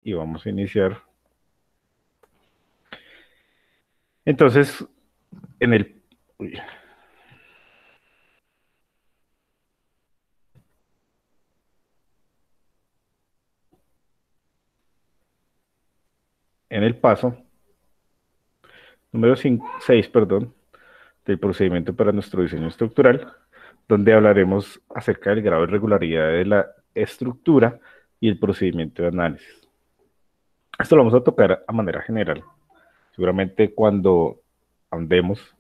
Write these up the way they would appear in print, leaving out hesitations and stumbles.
y vamos a iniciar. Entonces, en el, uy, en el paso número 6, perdón, del procedimiento para nuestro diseño estructural, donde hablaremos acerca del grado de regularidad de la estructura y el procedimiento de análisis. Esto lo vamos a tocar a manera general. Seguramente cuando andemos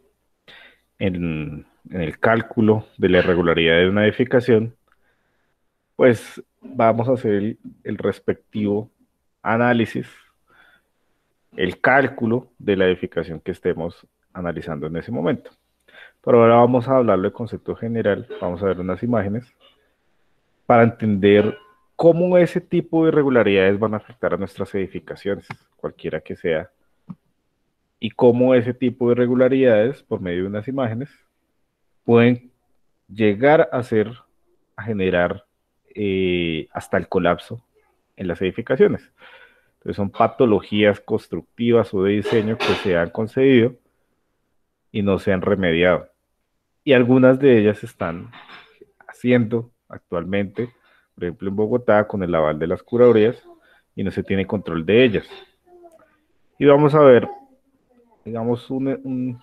en el cálculo de la irregularidad de una edificación, pues vamos a hacer el respectivo análisis, el cálculo de la edificación que estemos analizando en ese momento. Pero ahora vamos a hablarlo de concepto general, vamos a ver unas imágenes para entender cómo ese tipo de irregularidades van a afectar a nuestras edificaciones, cualquiera que sea, y cómo ese tipo de irregularidades, por medio de unas imágenes, pueden llegar a generar hasta el colapso en las edificaciones. Entonces son patologías constructivas o de diseño que se han concedido y no se han remediado. Y algunas de ellas se están haciendo actualmente, por ejemplo en Bogotá, con el aval de las curadurías, y no se tiene control de ellas. Y vamos a ver, digamos, un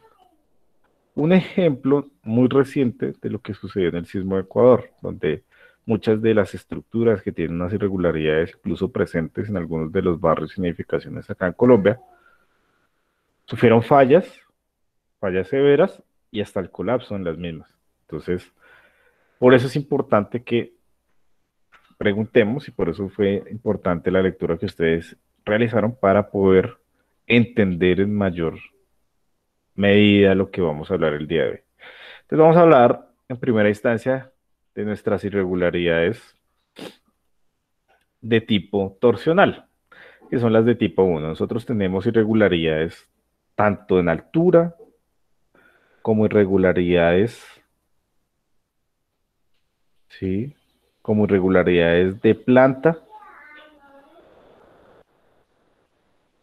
ejemplo muy reciente de lo que sucedió en el sismo de Ecuador, donde muchas de las estructuras que tienen unas irregularidades, incluso presentes en algunos de los barrios y edificaciones acá en Colombia, sufrieron fallas severas y hasta el colapso en las mismas. Entonces, por eso es importante que preguntemos y por eso fue importante la lectura que ustedes realizaron para poder entender en mayor medida lo que vamos a hablar el día de hoy. Entonces vamos a hablar en primera instancia de nuestras irregularidades de tipo torsional, que son las de tipo 1. Nosotros tenemos irregularidades tanto en altura como irregularidades, ¿sí? Como irregularidades de planta,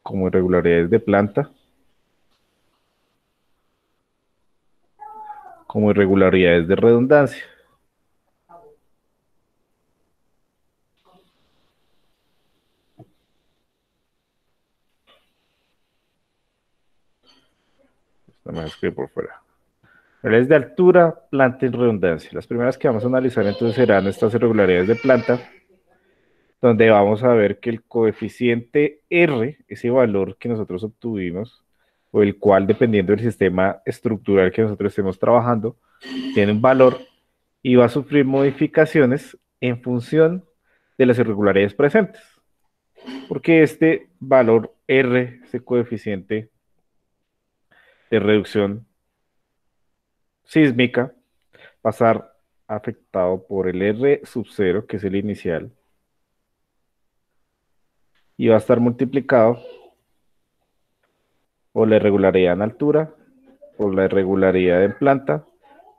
como irregularidades de planta, como irregularidades de redundancia. Esto me escribe por fuera. Irregularidades de altura, planta y redundancia. Las primeras que vamos a analizar entonces serán estas irregularidades de planta, donde vamos a ver que el coeficiente R, ese valor que nosotros obtuvimos, o el cual, dependiendo del sistema estructural que nosotros estemos trabajando, tiene un valor y va a sufrir modificaciones en función de las irregularidades presentes. Porque este valor R, ese coeficiente de reducción sísmica, va a estar afectado por el R sub 0, que es el inicial, y va a estar multiplicado por la irregularidad en altura, por la irregularidad en planta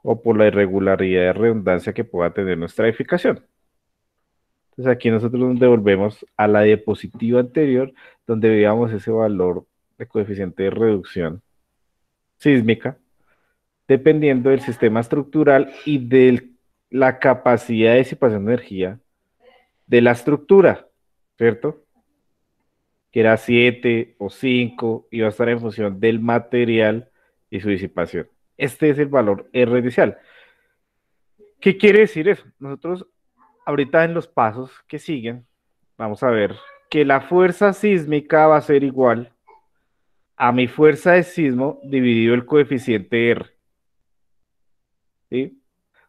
o por la irregularidad de redundancia que pueda tener nuestra edificación. Entonces aquí nosotros nos devolvemos a la diapositiva anterior donde veíamos ese valor de coeficiente de reducción sísmica dependiendo del sistema estructural y de la capacidad de disipación de energía de la estructura, ¿cierto? Que era 7 o 5 y va a estar en función del material y su disipación. Este es el valor R inicial. ¿Qué quiere decir eso? Nosotros ahorita en los pasos que siguen vamos a ver que la fuerza sísmica va a ser igual a mi fuerza de sismo dividido el coeficiente R. ¿Sí?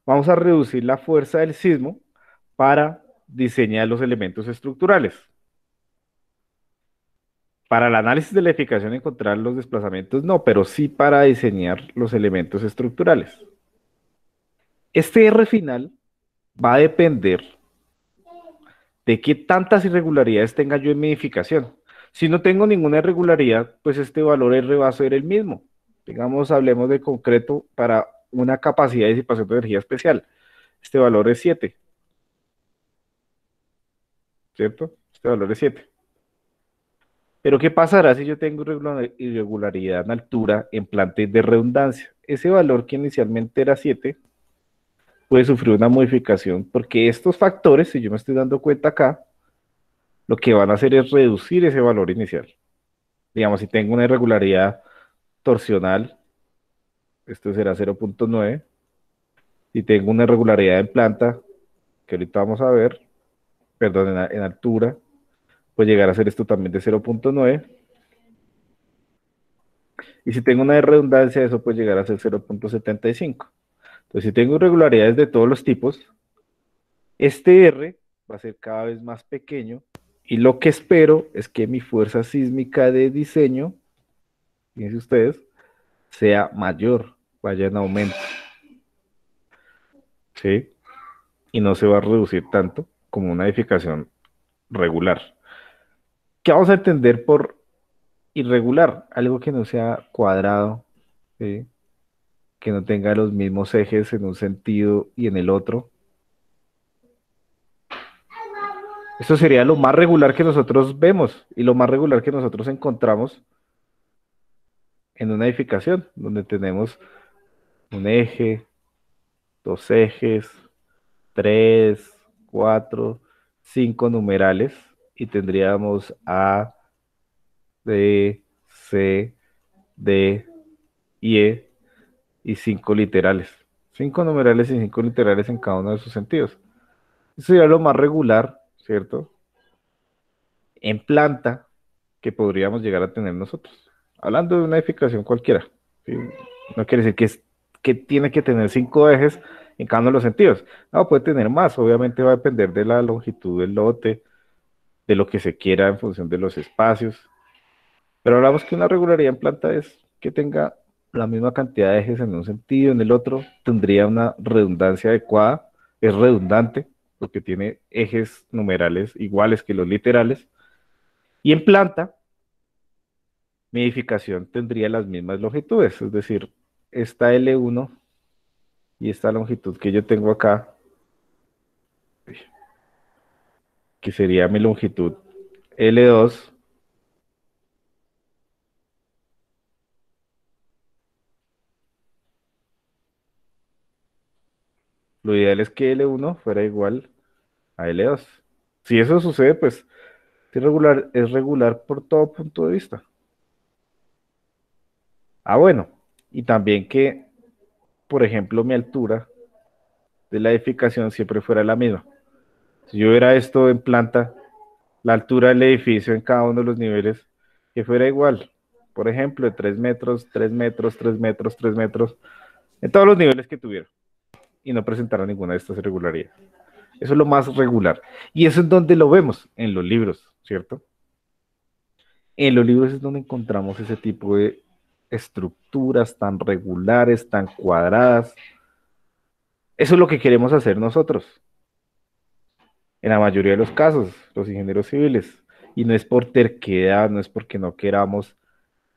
Vamos a reducir la fuerza del sismo para diseñar los elementos estructurales. Para el análisis de la edificación encontrar los desplazamientos no, pero sí para diseñar los elementos estructurales. Este R final va a depender de qué tantas irregularidades tenga yo en mi edificación. Si no tengo ninguna irregularidad, pues este valor R va a ser el mismo. Digamos, hablemos de concreto para una capacidad de disipación de energía especial. Este valor es 7, ¿cierto? Este valor es 7. Pero ¿qué pasará si yo tengo irregularidad en altura en planta de redundancia? Ese valor que inicialmente era 7 puede sufrir una modificación porque estos factores, si yo me estoy dando cuenta acá, lo que van a hacer es reducir ese valor inicial. Digamos, si tengo una irregularidad torsional, esto será 0,9. Si tengo una irregularidad en planta, que ahorita vamos a ver, perdón, en altura, puede llegar a ser esto también de 0,9. Y si tengo una de redundancia, eso puede llegar a ser 0,75. Entonces, si tengo irregularidades de todos los tipos, este R va a ser cada vez más pequeño y lo que espero es que mi fuerza sísmica de diseño, fíjense ustedes, sea mayor, vaya en aumento, ¿sí? Y no se va a reducir tanto como una edificación regular. ¿Qué vamos a entender por irregular? Algo que no sea cuadrado, ¿sí? Que no tenga los mismos ejes en un sentido y en el otro. Eso sería lo más regular que nosotros vemos y lo más regular que nosotros encontramos en una edificación, donde tenemos un eje, dos ejes, tres, cuatro, cinco numerales y tendríamos A, B, C, D y E y cinco literales. Cinco numerales y cinco literales en cada uno de sus sentidos. Eso sería lo más regular, ¿cierto? En planta que podríamos llegar a tener nosotros. Hablando de una edificación cualquiera. ¿Sí? No quiere decir que tiene que tener cinco ejes en cada uno de los sentidos. No, puede tener más. Obviamente va a depender de la longitud del lote, de lo que se quiera en función de los espacios. Pero hablamos que una regularidad en planta es que tenga la misma cantidad de ejes en un sentido, en el otro tendría una redundancia adecuada, es redundante porque tiene ejes numerales iguales que los literales. Y en planta, mi edificación tendría las mismas longitudes, es decir, esta L1 y esta longitud que yo tengo acá, que sería mi longitud L2, lo ideal es que L1 fuera igual a L2. Si eso sucede, pues es regular por todo punto de vista. Ah, bueno, y también que, por ejemplo, mi altura de la edificación siempre fuera la misma. Si yo hubiera esto en planta, la altura del edificio en cada uno de los niveles, que fuera igual. Por ejemplo, de 3 metros, 3 metros, 3 metros, 3 metros, en todos los niveles que tuviera. Y no presentara ninguna de estas irregularidades. Eso es lo más regular. Y eso es donde lo vemos, en los libros, ¿cierto? En los libros es donde encontramos ese tipo de estructuras tan regulares, tan cuadradas. Eso es lo que queremos hacer nosotros, en la mayoría de los casos, los ingenieros civiles. Y no es por terquedad, no es porque no queramos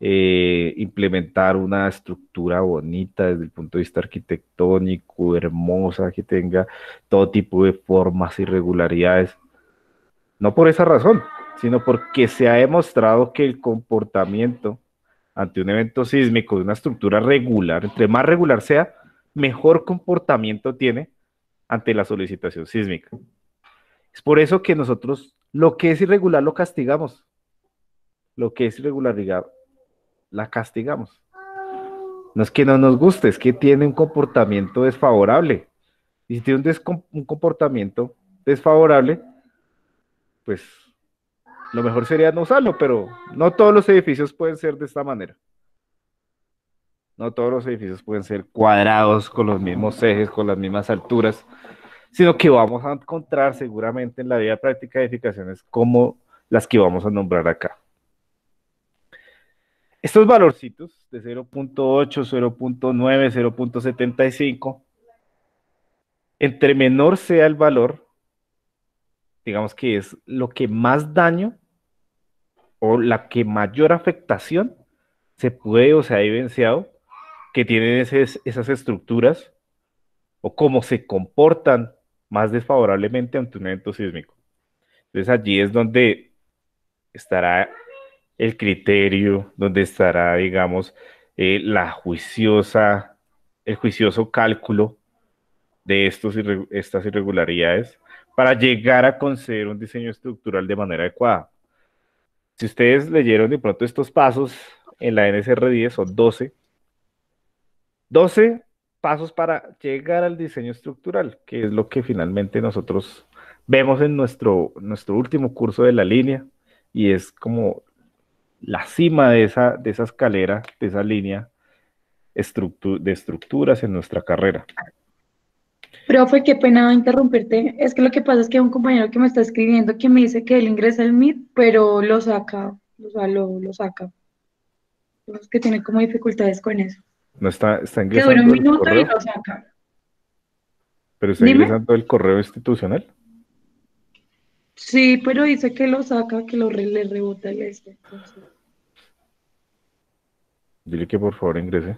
implementar una estructura bonita desde el punto de vista arquitectónico, hermosa, que tenga todo tipo de formas y regularidades. No por esa razón, sino porque se ha demostrado que el comportamiento ante un evento sísmico de una estructura regular, entre más regular sea, mejor comportamiento tiene ante la solicitación sísmica. Es por eso que nosotros lo que es irregular lo castigamos, lo que es irregularidad la castigamos. No es que no nos guste, es que tiene un comportamiento desfavorable. Y si tiene un comportamiento desfavorable, pues lo mejor sería no usarlo, pero no todos los edificios pueden ser de esta manera. No todos los edificios pueden ser cuadrados con los mismos ejes, con las mismas alturas, sino que vamos a encontrar seguramente en la vida práctica edificaciones como las que vamos a nombrar acá. Estos valorcitos de 0,8, 0,9, 0,75, entre menor sea el valor, digamos que es lo que más daño o la que mayor afectación se puede o se ha evidenciado que tienen esas estructuras o cómo se comportan más desfavorablemente ante un evento sísmico. Entonces allí es donde estará el criterio, donde estará, digamos, el juicioso cálculo de estas irregularidades para llegar a conceder un diseño estructural de manera adecuada. Si ustedes leyeron de pronto estos pasos en la NSR 10 son 12 pasos para llegar al diseño estructural, que es lo que finalmente nosotros vemos en nuestro último curso de la línea, y es como la cima de esa escalera, de esa línea de estructuras en nuestra carrera. Profe, qué pena interrumpirte. Es que lo que pasa es que hay un compañero que me está escribiendo que me dice que él ingresa al Meet, pero lo saca, o sea, lo saca. Es que tiene como dificultades con eso. No está Que dura un ingresando el minuto y correo, lo saca. pero está Dime. ingresando el correo institucional. Sí, pero dice que lo saca, que le rebota el este. Entonces, Dile que por favor ingrese.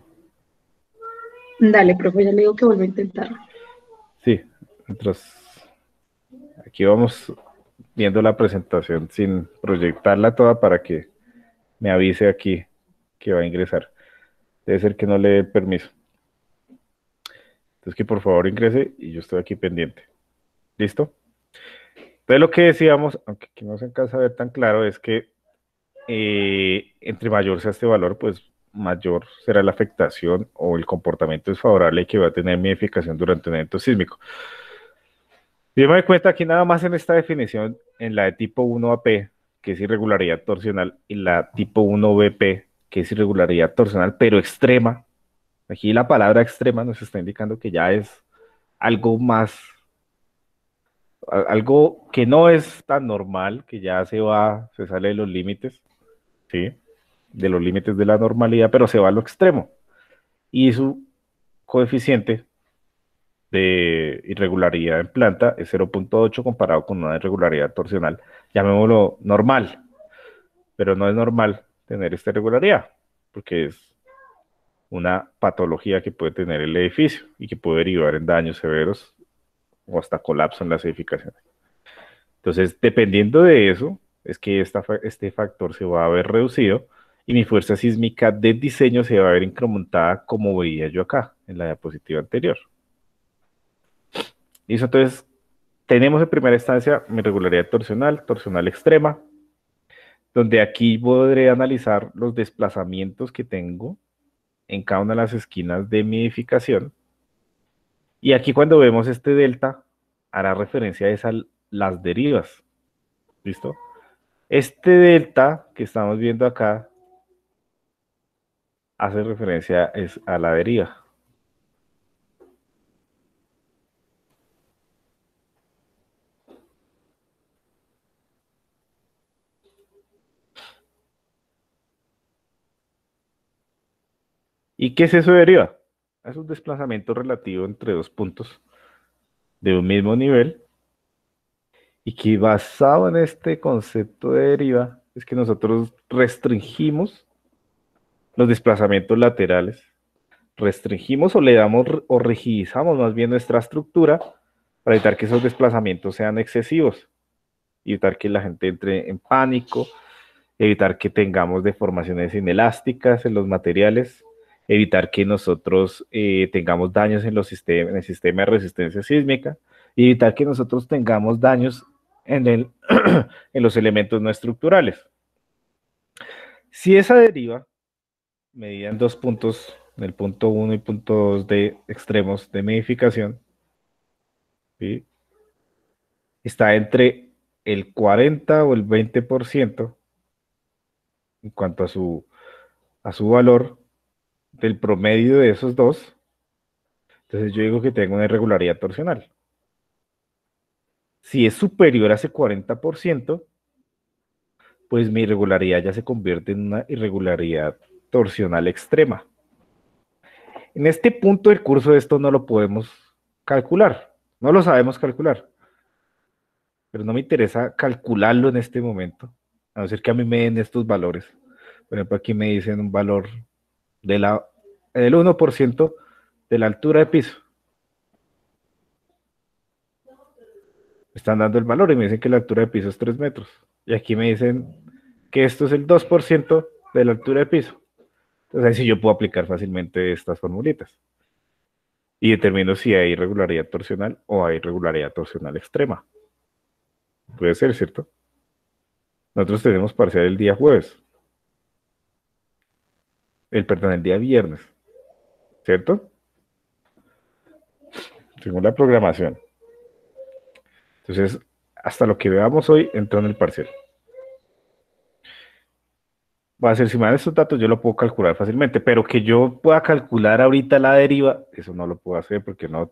dale, profe, ya le digo que vuelva a intentarlo. Sí, mientras aquí vamos viendo la presentación sin proyectarla toda para que me avise aquí que va a ingresar. Debe ser que no le dé permiso. Entonces que por favor ingrese y yo estoy aquí pendiente. ¿Listo? Entonces lo que decíamos, aunque aquí no se alcanza a ver tan claro, es que entre mayor sea este valor, pues mayor será la afectación o el comportamiento desfavorable que va a tener mi edificación durante un evento sísmico. Yo me doy cuenta aquí nada más en esta definición, en la de tipo 1AP, que es irregularidad torsional, y la tipo 1BP, que es irregularidad torsional, pero extrema. Aquí la palabra extrema nos está indicando que ya es algo más, algo que no es tan normal, que ya se sale de los límites, ¿sí? De los límites de la normalidad, pero se va a lo extremo. Y su coeficiente de irregularidad en planta es 0,8 comparado con una irregularidad torsional, llamémoslo normal, pero no es normal tener esta irregularidad, porque es una patología que puede tener el edificio y que puede derivar en daños severos o hasta colapso en las edificaciones. Entonces, dependiendo de eso, es que este factor se va a ver reducido y mi fuerza sísmica de diseño se va a ver incrementada como veía yo acá en la diapositiva anterior. Listo, entonces tenemos en primera instancia mi regularidad torsional extrema, donde aquí podré analizar los desplazamientos que tengo en cada una de las esquinas de mi edificación. Y aquí cuando vemos este delta, hará referencia a las derivas. ¿Listo? Este delta que estamos viendo acá hace referencia a la deriva. ¿Y qué es eso de deriva? Es un desplazamiento relativo entre dos puntos de un mismo nivel y que basado en este concepto de deriva es que nosotros restringimos los desplazamientos laterales, restringimos o le damos o rigidizamos más bien nuestra estructura para evitar que esos desplazamientos sean excesivos, evitar que la gente entre en pánico, evitar que tengamos deformaciones inelásticas en los materiales, evitar que nosotros tengamos daños en el sistema de resistencia sísmica, y evitar que nosotros tengamos daños en los elementos no estructurales. Si esa deriva, medida en dos puntos, en el punto 1 y punto 2 de extremos de mi edificación, ¿sí? Está entre el 40 o el 20% en cuanto a su valor del promedio de esos dos, entonces yo digo que tengo una irregularidad torsional. Si es superior a ese 40%, pues mi irregularidad ya se convierte en una irregularidad torsional extrema. En este punto del curso esto no lo podemos calcular, no lo sabemos calcular, pero no me interesa calcularlo en este momento, a no ser que a mí me den estos valores. Por ejemplo, aquí me dicen un valor de del 1% de la altura de piso. Me están dando el valor y me dicen que la altura de piso es 3 metros. Y aquí me dicen que esto es el 2% de la altura del piso. Entonces ahí sí yo puedo aplicar fácilmente estas formulitas y determino si hay irregularidad torsional o hay irregularidad torsional extrema. Puede ser, ¿cierto? Nosotros tenemos parcial el día jueves, perdón, el día viernes, ¿cierto? Según la programación. Entonces, hasta lo que veamos hoy entró en el parcial. Va a ser, si me dan estos datos, yo lo puedo calcular fácilmente, pero que yo pueda calcular ahorita la deriva, eso no lo puedo hacer porque no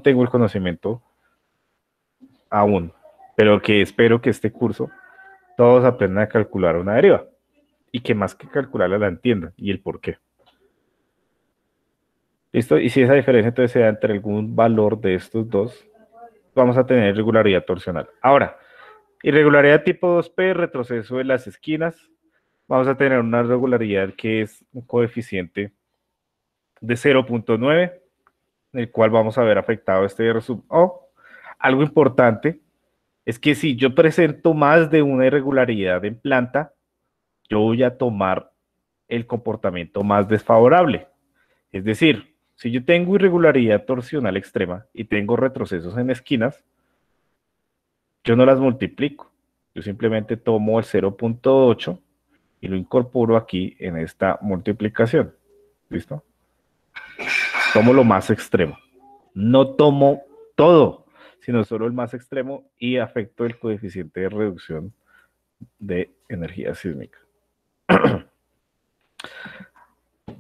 tengo el conocimiento aún. Pero que espero que este curso todos aprendan a calcular una deriva y que más que calcularla la entiendan y el por qué. ¿Listo? Y si esa diferencia entonces se da entre algún valor de estos dos, vamos a tener irregularidad torsional. Ahora, irregularidad tipo 2P, retroceso de las esquinas, vamos a tener una irregularidad que es un coeficiente de 0.9, el cual vamos a ver afectado este R sub O. Algo importante es que si yo presento más de una irregularidad en planta, yo voy a tomar el comportamiento más desfavorable. Es decir, si yo tengo irregularidad torsional extrema y tengo retrocesos en esquinas, yo no las multiplico. Yo simplemente tomo el 0.8 y lo incorporo aquí en esta multiplicación. ¿Listo? Tomo lo más extremo. No tomo todo, sino solo el más extremo y afecto el coeficiente de reducción de energía sísmica.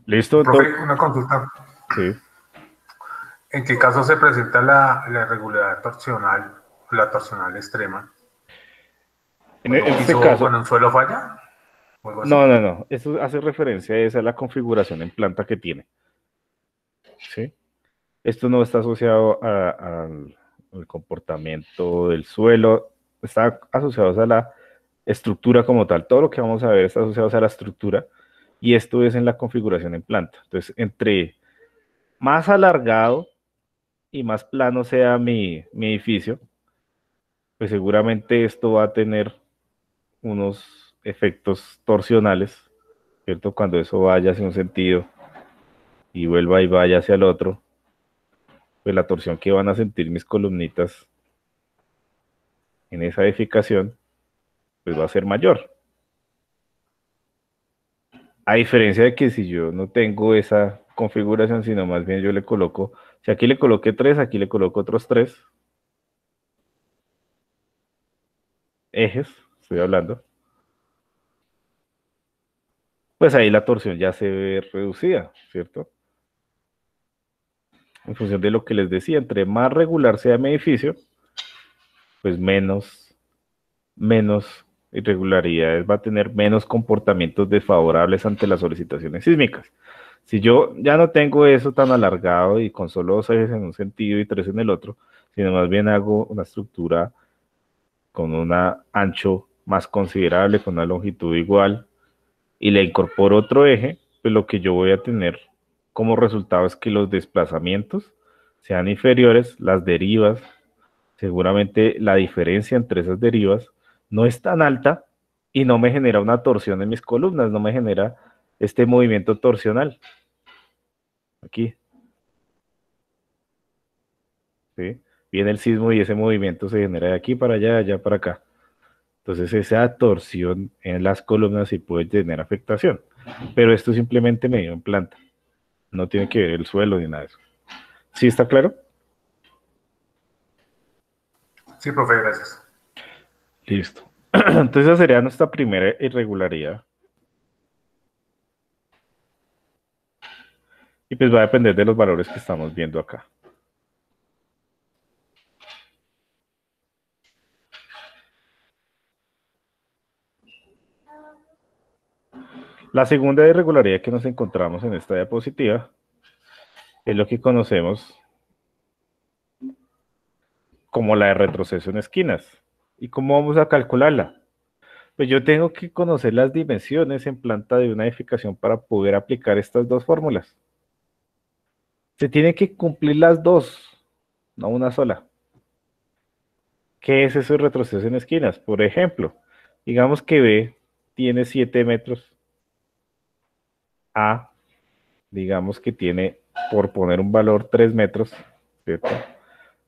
¿Listo? Profe, una consulta. Sí. ¿En qué caso se presenta la irregularidad torsional, la torsional extrema? En este caso, ¿Cuando un suelo falla? no. Eso hace referencia a esa la configuración en planta que tiene. ¿Sí? Esto no está asociado al comportamiento del suelo, está asociado a la estructura como tal. Todo lo que vamos a ver está asociado a la estructura y esto es en la configuración en planta. Entonces, entre más alargado y más plano sea mi edificio, pues seguramente esto va a tener unos efectos torsionales, ¿cierto? Cuando eso vaya hacia un sentido y vuelva y vaya hacia el otro, pues la torsión que van a sentir mis columnitas en esa edificación, pues va a ser mayor. A diferencia de que si yo no tengo esa configuración, sino más bien yo le coloco, si aquí le coloqué 3, aquí le coloco otros 3 ejes, estoy hablando, pues ahí la torsión ya se ve reducida, ¿cierto? En función de lo que les decía, entre más regular sea mi edificio, pues menos irregularidades, va a tener menos comportamientos desfavorables ante las solicitaciones sísmicas. Si yo ya no tengo eso tan alargado y con solo 2 ejes en un sentido y 3 en el otro, sino más bien hago una estructura con un ancho más considerable, con una longitud igual, y le incorporo otro eje, pues lo que yo voy a tener como resultado es que los desplazamientos sean inferiores, las derivas, seguramente la diferencia entre esas derivas no es tan alta y no me genera una torsión en mis columnas, no me genera este movimiento torsional. Aquí. ¿Sí? Viene el sismo y ese movimiento se genera de aquí para allá, de allá para acá. Entonces esa torsión en las columnas sí puede tener afectación. Pero esto simplemente me dio en planta. No tiene que ver el suelo ni nada de eso. ¿Sí está claro? Sí, profe, gracias. Listo. Entonces esa sería nuestra primera irregularidad. Y pues va a depender de los valores que estamos viendo acá. La segunda irregularidad que nos encontramos en esta diapositiva es lo que conocemos como la de retroceso en esquinas. ¿Y cómo vamos a calcularla? Pues yo tengo que conocer las dimensiones en planta de una edificación para poder aplicar estas dos fórmulas. Se tienen que cumplir las dos, no una sola. ¿Qué es eso de retroceso en esquinas? Por ejemplo, digamos que B tiene 7 metros, A, digamos que tiene, por poner un valor, 3 metros, ¿cierto?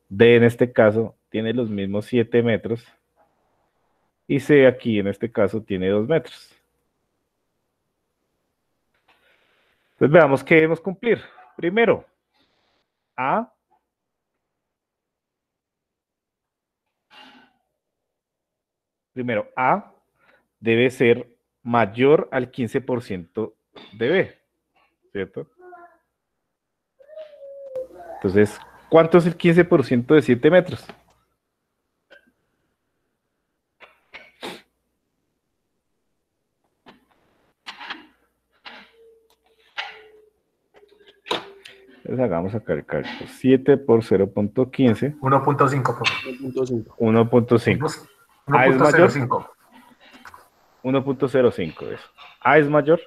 D en este caso tiene los mismos 7 metros, y C aquí en este caso tiene 2 metros. Entonces veamos qué debemos cumplir. Primero, A debe ser mayor al 15% de B, ¿cierto? Entonces, ¿cuánto es el 15% de 7 metros? Entonces hagamos acá el cálculo. 7 por 0.15. 1.5. 1.5. ¿A es mayor? 1.05. 1.05 eso. ¿A es mayor?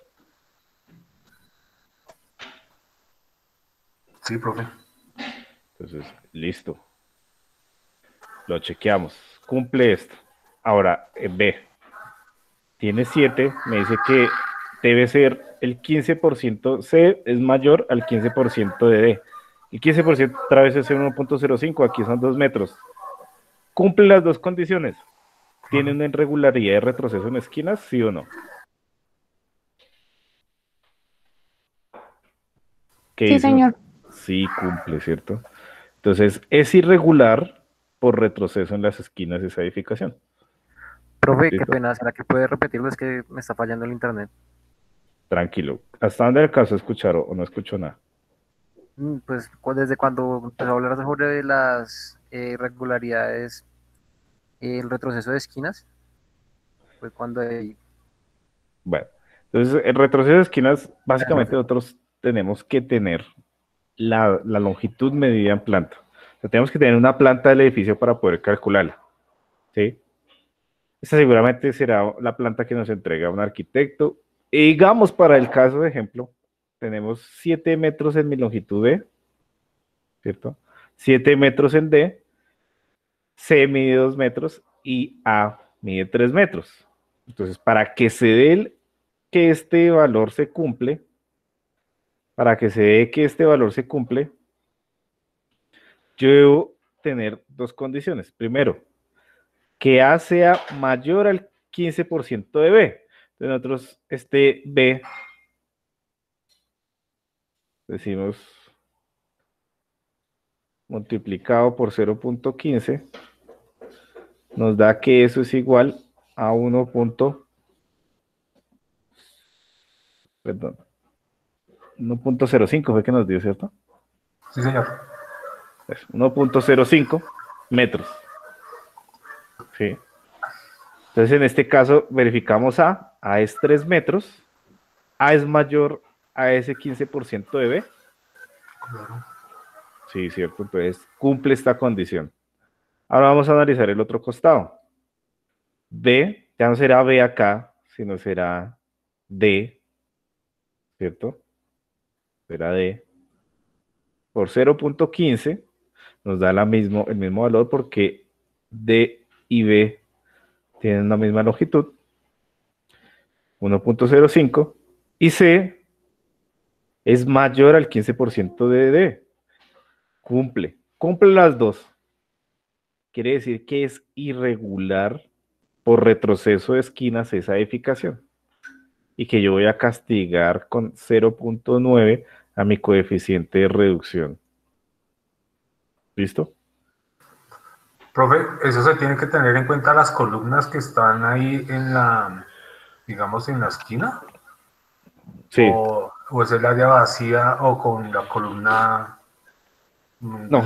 Sí, profe. Entonces, listo. Lo chequeamos. Cumple esto. Ahora, B. Tiene 7. Me dice que debe ser el 15%. C es mayor al 15% de D. El 15% otra vez es 1.05. Aquí son 2 metros. Cumple las dos condiciones. ¿Tiene una irregularidad de retroceso en esquinas? ¿Sí o no? ¿Qué Sí, dice? señor. Sí, cumple, ¿cierto? Entonces, es irregular por retroceso en las esquinas de esa edificación. Profe, qué ¿Listo? pena, ¿será que puede repetirlo? Es que me está fallando el internet. Tranquilo. ¿Hasta dónde alcanzó a escuchar o no escuchó nada? Pues desde cuando empezó a hablar sobre las irregularidades, el retroceso de esquinas, fue cuando ahí... Bueno, entonces el retroceso de esquinas, básicamente nosotros tenemos que tener la longitud medida en planta. O sea, tenemos que tener una planta del edificio para poder calcularla. ¿Sí? Esta seguramente será la planta que nos entrega un arquitecto. Y digamos, para el caso de ejemplo, tenemos 7 metros en mi longitud D, ¿cierto? 7 metros en D, C mide 2 metros y A mide 3 metros. Entonces, para que se dé que este valor se cumple, yo debo tener dos condiciones. Primero, que A sea mayor al 15% de B. Entonces nosotros, este B, decimos multiplicado por 0.15, nos da que eso es igual a 1.05 fue que nos dio, ¿cierto? Sí, señor. 1.05 metros. ¿Sí? Entonces, en este caso, verificamos A. A es 3 metros. A es mayor a ese 15% de B. Claro. Sí, cierto. Entonces, cumple esta condición. Ahora vamos a analizar el otro costado. B, ya no será B acá, sino será D, ¿cierto? Será D. Por 0.15 nos da el mismo valor porque D y B tienen la misma longitud, 1.05, y C es mayor al 15% de D. Cumple las dos. Quiere decir que es irregular por retroceso de esquinas esa edificación y que yo voy a castigar con 0.9 a mi coeficiente de reducción. ¿Listo? Profe, eso se tiene que tener en cuenta las columnas que están ahí en la, digamos, en la esquina. Sí. O es el área vacía o con la columna. No,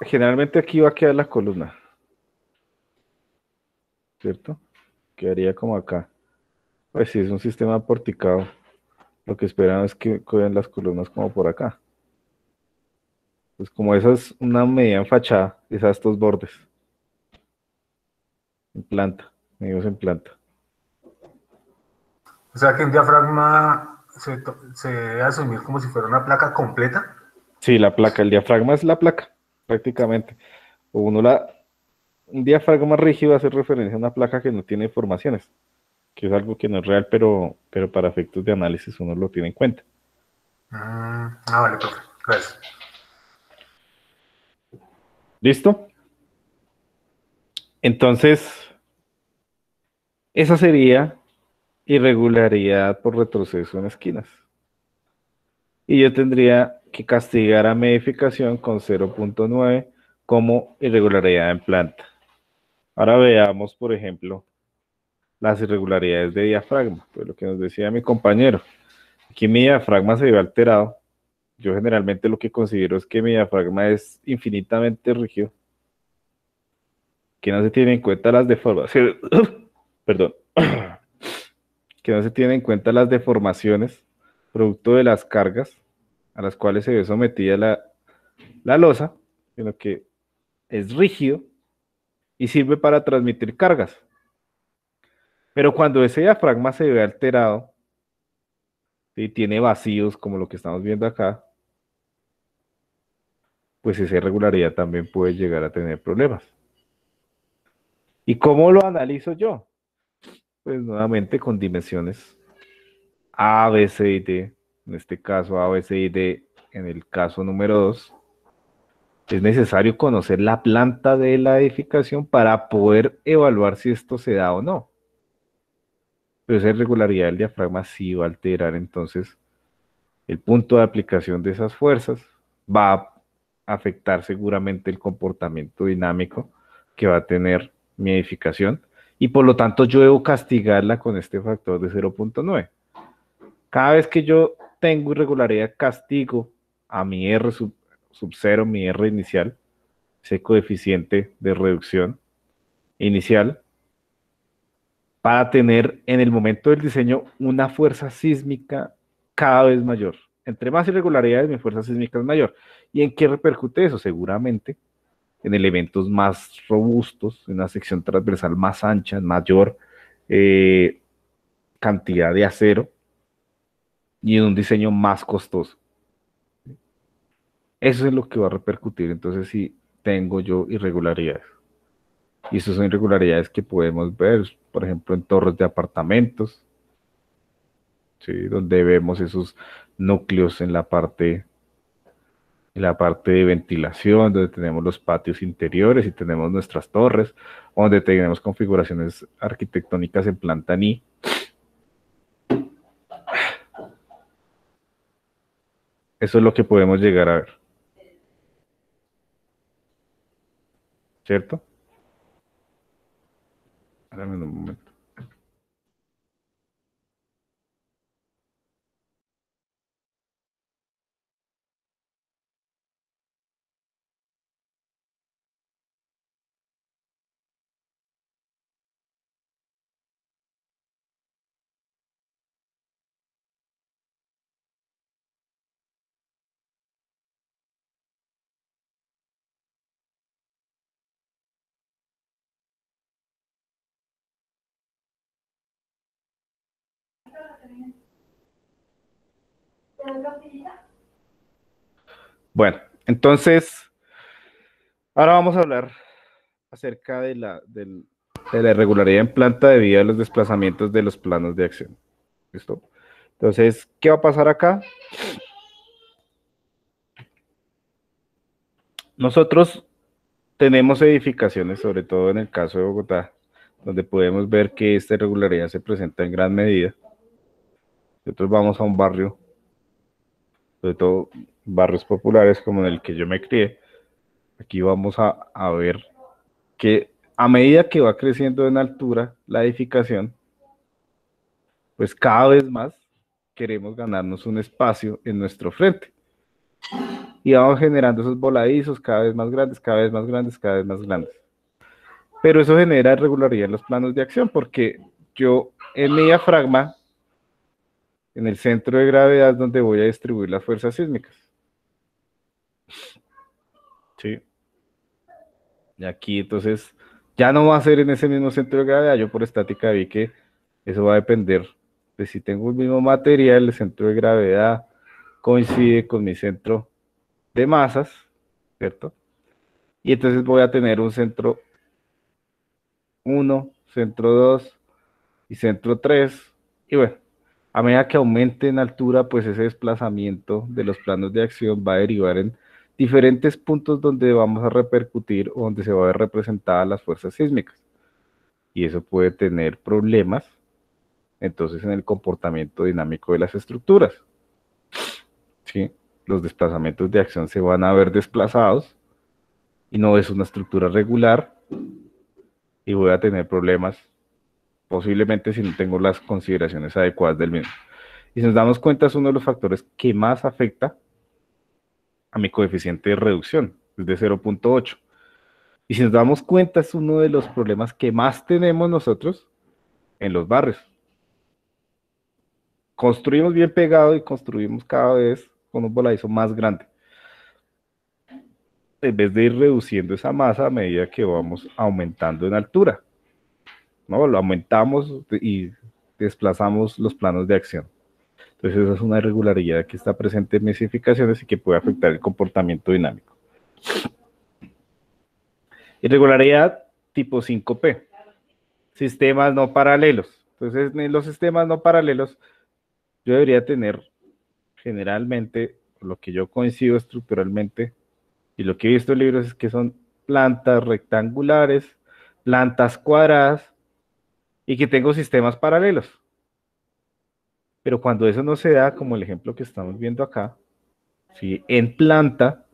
generalmente aquí va a quedar la columna. ¿Cierto? Quedaría como acá. Pues si es un sistema porticado, lo que esperan es que queden las columnas como por acá. Pues como esa es una medida en fachada, es a estos bordes. En planta, medidos en planta. O sea que un diafragma se debe asumir como si fuera una placa completa. Sí, la placa, el diafragma es la placa, prácticamente. Un diafragma rígido hace referencia a una placa que no tiene formaciones. que es algo que no es real, pero para efectos de análisis uno lo tiene en cuenta. Vale, profe. Gracias. ¿Listo? Entonces, esa sería irregularidad por retroceso en esquinas. Y yo tendría que castigar a mi edificación con 0.9 como irregularidad en planta. Ahora veamos, por ejemplo, las irregularidades de diafragma, pues lo que nos decía mi compañero. Aquí mi diafragma se ve alterado. Yo generalmente lo que considero es que mi diafragma es infinitamente rígido, que no se tienen en cuenta las deformaciones, perdón, que no se tienen en cuenta las deformaciones producto de las cargas a las cuales se ve sometida la losa, sino que es rígido y sirve para transmitir cargas. Pero cuando ese diafragma se ve alterado y tiene vacíos como lo que estamos viendo acá, pues esa irregularidad también puede llegar a tener problemas. ¿Y cómo lo analizo yo? Pues nuevamente con dimensiones A, B, C y D. En este caso A, B, C y D. En el caso número 2, es necesario conocer la planta de la edificación para poder evaluar si esto se da o no. Pero esa irregularidad del diafragma sí va a alterar entonces el punto de aplicación de esas fuerzas, va a afectar seguramente el comportamiento dinámico que va a tener mi edificación y por lo tanto yo debo castigarla con este factor de 0.9. Cada vez que yo tengo irregularidad, castigo a mi R sub 0, mi R inicial, ese coeficiente de reducción inicial, para tener en el momento del diseño una fuerza sísmica cada vez mayor. Entre más irregularidades, mi fuerza sísmica es mayor. ¿Y en qué repercute eso? Seguramente en elementos más robustos, en una sección transversal más ancha, en mayor cantidad de acero y en un diseño más costoso. Eso es lo que va a repercutir entonces si tengo yo irregularidades. Y esas son irregularidades que podemos ver, por ejemplo, en torres de apartamentos, ¿sí? Donde vemos esos núcleos en la parte de ventilación, donde tenemos los patios interiores y tenemos nuestras torres, donde tenemos configuraciones arquitectónicas en planta NI. Eso es lo que podemos llegar a ver. ¿Cierto? Dame un momento. Bueno, entonces, ahora vamos a hablar acerca de la irregularidad en planta debido a los desplazamientos de los planos de acción. ¿Listo? Entonces, ¿qué va a pasar acá? Nosotros tenemos edificaciones, sobre todo en el caso de Bogotá, donde podemos ver que esta irregularidad se presenta en gran medida. Nosotros vamos a un barrio, sobre todo barrios populares como en el que yo me crié. Aquí vamos a ver que a medida que va creciendo en altura la edificación, pues cada vez más queremos ganarnos un espacio en nuestro frente. Y vamos generando esos voladizos cada vez más grandes, cada vez más grandes, cada vez más grandes. Pero eso genera irregularidad en los planos de acción, porque yo en mi diafragma, en el centro de gravedad, donde voy a distribuir las fuerzas sísmicas. ¿Sí? Y aquí entonces ya no va a ser en ese mismo centro de gravedad. Yo por estática vi que eso va a depender de si tengo el mismo material, el centro de gravedad coincide con mi centro de masas, ¿cierto? Y entonces voy a tener un centro 1, centro 2, y centro 3. Y bueno, a medida que aumente en altura, pues ese desplazamiento de los planos de acción va a derivar en diferentes puntos donde vamos a repercutir o donde se va a ver representadas las fuerzas sísmicas. Y eso puede tener problemas, entonces, en el comportamiento dinámico de las estructuras. ¿Sí? Los desplazamientos de acción se van a ver desplazados y no es una estructura regular y voy a tener problemas posiblemente si no tengo las consideraciones adecuadas del mismo. Y si nos damos cuenta, es uno de los factores que más afecta a mi coeficiente de reducción, es de 0.8. Y si nos damos cuenta, es uno de los problemas que más tenemos nosotros en los barrios. Construimos bien pegado y construimos cada vez con un voladizo más grande, en vez de ir reduciendo esa masa a medida que vamos aumentando en altura, ¿no? Lo aumentamos y desplazamos los planos de acción. Entonces esa es una irregularidad que está presente en mis edificaciones y que puede afectar el comportamiento dinámico. Irregularidad tipo 5P, sistemas no paralelos. Entonces en los sistemas no paralelos yo debería tener generalmente, lo que yo coincido estructuralmente y lo que he visto en libros es que son plantas rectangulares, plantas cuadradas y que tengo sistemas paralelos. Pero cuando eso no se da, como el ejemplo que estamos viendo acá, ¿sí? En planta,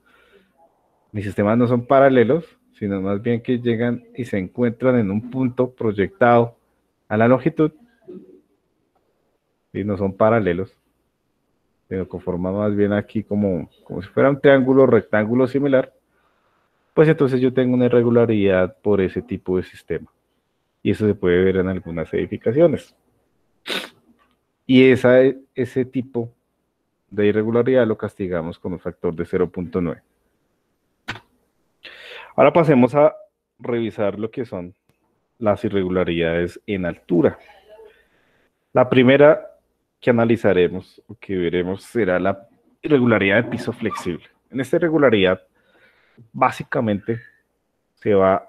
mis sistemas no son paralelos, sino más bien que llegan y se encuentran en un punto proyectado a la longitud y no son paralelos, sino conforman más bien aquí como si fuera un triángulo rectángulo similar, pues entonces yo tengo una irregularidad por ese tipo de sistema. Y eso se puede ver en algunas edificaciones. Y ese tipo de irregularidad lo castigamos con un factor de 0.9. Ahora pasemos a revisar lo que son las irregularidades en altura. La primera que analizaremos o que veremos será la irregularidad de piso flexible. En esta irregularidad, básicamente, se va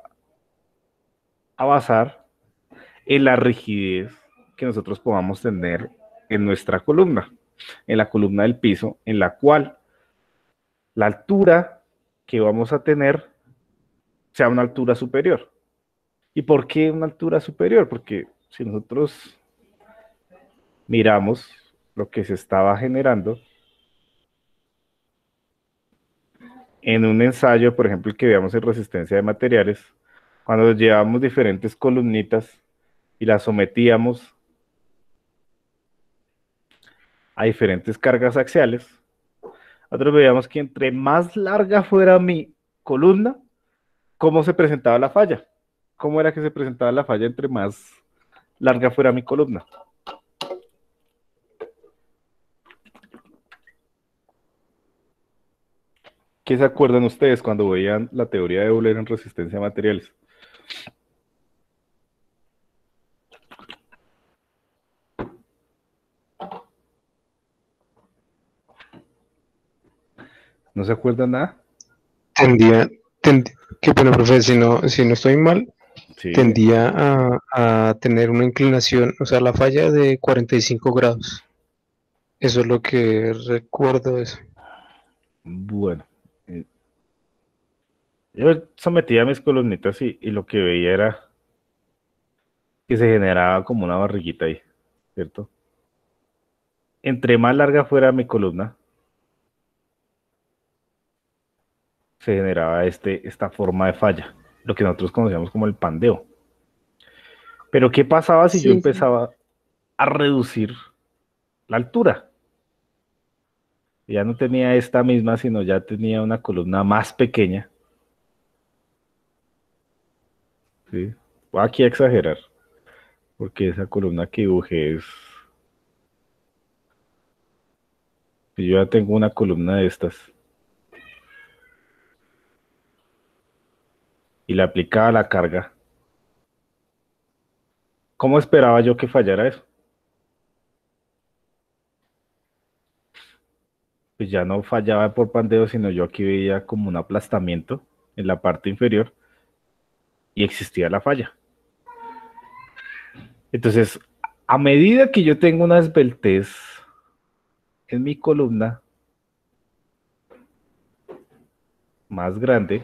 a basar en la rigidez que nosotros podamos tener en nuestra columna, en la columna del piso, en la cual la altura que vamos a tener sea una altura superior. ¿Y por qué una altura superior? Porque si nosotros miramos lo que se estaba generando en un ensayo, por ejemplo, el que veamos en resistencia de materiales, cuando llevamos diferentes columnitas y las sometíamos a diferentes cargas axiales, nosotros veíamos que entre más larga fuera mi columna, ¿cómo se presentaba la falla? ¿Cómo era que se presentaba la falla entre más larga fuera mi columna? ¿Qué se acuerdan ustedes cuando veían la teoría de Euler en resistencia a materiales? ¿No se acuerdan nada? Tendía, qué bueno, profe, si no estoy mal, Sí. tendía a tener una inclinación, o sea, la falla de 45 grados. Eso es lo que recuerdo de eso. Bueno, yo sometía mis columnitas y lo que veía era que se generaba como una barriguita ahí, ¿cierto? Entre más larga fuera mi columna, se generaba esta forma de falla, lo que nosotros conocíamos como el pandeo. Pero ¿qué pasaba si yo Sí, sí. empezaba a reducir la altura? Ya no tenía esta misma, sino ya tenía una columna más pequeña. ¿Sí? Voy aquí a exagerar, porque esa columna que dibujé es... Yo ya tengo una columna de estas. Y le aplicaba la carga. ¿Cómo esperaba yo que fallara eso? Pues ya no fallaba por pandeo, sino yo aquí veía como un aplastamiento en la parte inferior y existía la falla. Entonces, A medida que yo tengo una esbeltez en mi columna más grande,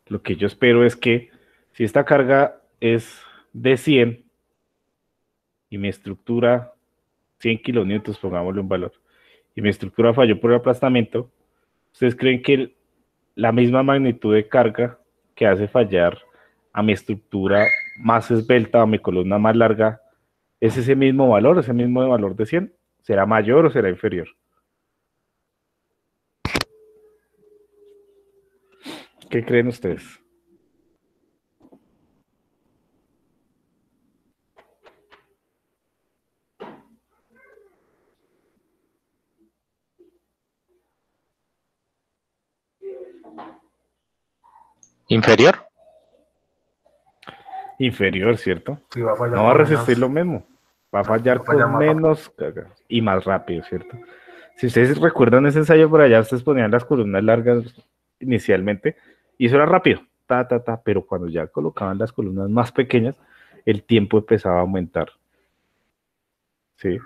lo que yo espero es que si esta carga es de 100 y mi estructura 100 kilonewtons, pongámosle un valor, y mi estructura falló por el aplastamiento, ¿ustedes creen que la misma magnitud de carga que hace fallar a mi estructura más esbelta, a mi columna más larga, es ese mismo valor de 100? ¿Será mayor o será inferior? ¿Qué creen ustedes? ¿Inferior? Inferior, ¿cierto? Sí, va a fallar No va a por resistir lo menos. mismo. Va a fallar Va a fallar con más rápido. menos carga y más rápido, ¿cierto? Si ustedes recuerdan ese ensayo por allá, ustedes ponían las columnas largas inicialmente y eso era rápido, pero cuando ya colocaban las columnas más pequeñas, el tiempo empezaba a aumentar, ¿sí?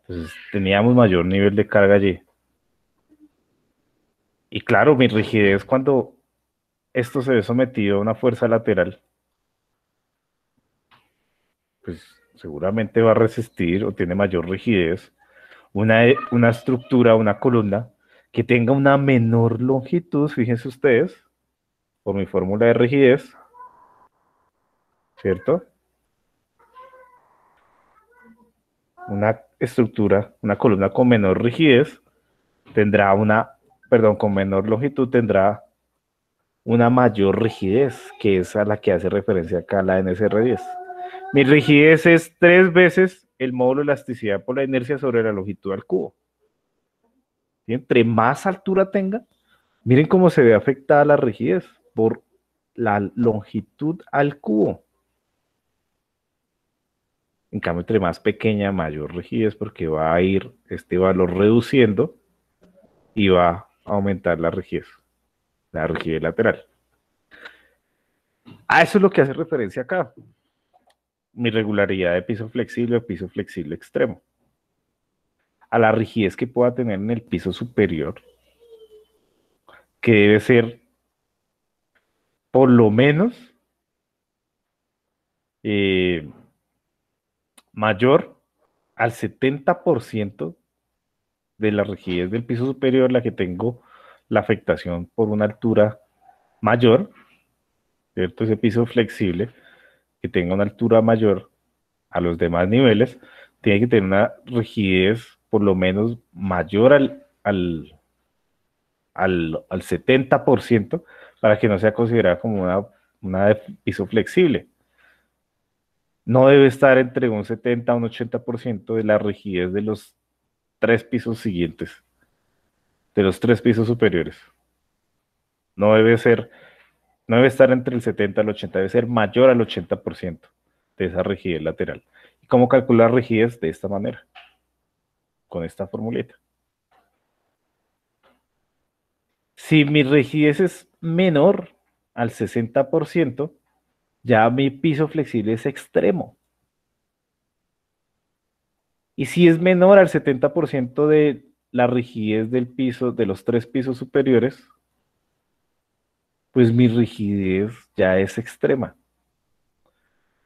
Entonces teníamos mayor nivel de carga allí. Y claro, mi rigidez cuando esto se ve sometido a una fuerza lateral, pues seguramente va a resistir o tiene mayor rigidez una estructura, una columna que tenga una menor longitud, fíjense ustedes, por mi fórmula de rigidez, ¿cierto? Una estructura, una columna con menor rigidez tendrá con menor longitud tendrá una mayor rigidez, que es a la que hace referencia acá la NSR10. Mi rigidez es 3 veces el módulo de elasticidad por la inercia sobre la longitud al cubo. ¿Sí? Entre más altura tenga, miren cómo se ve afectada la rigidez por la longitud al cubo. En cambio, entre más pequeña, mayor rigidez, porque va a ir este valor reduciendo y va a aumentar la rigidez lateral. A eso es lo que hace referencia acá. Mi regularidad de piso flexible extremo. A la rigidez que pueda tener en el piso superior, que debe ser por lo menos mayor al 70% de la rigidez del piso superior, la que tengo la afectación por una altura mayor, ¿cierto? Ese piso flexible que tenga una altura mayor a los demás niveles, tiene que tener una rigidez por lo menos mayor al 70% para que no sea considerada como una de piso flexible. No debe estar entre un 70 a un 80% de la rigidez de los 3 pisos siguientes, de los 3 pisos superiores. No debe estar entre el 70 al 80, debe ser mayor al 80% de esa rigidez lateral. ¿Y cómo calcular rigidez? De esta manera, con esta formulita. Si mi rigidez es menor al 60%, ya mi piso flexible es extremo. Y si es menor al 70% de la rigidez del piso, de los 3 pisos superiores, pues mi rigidez ya es extrema.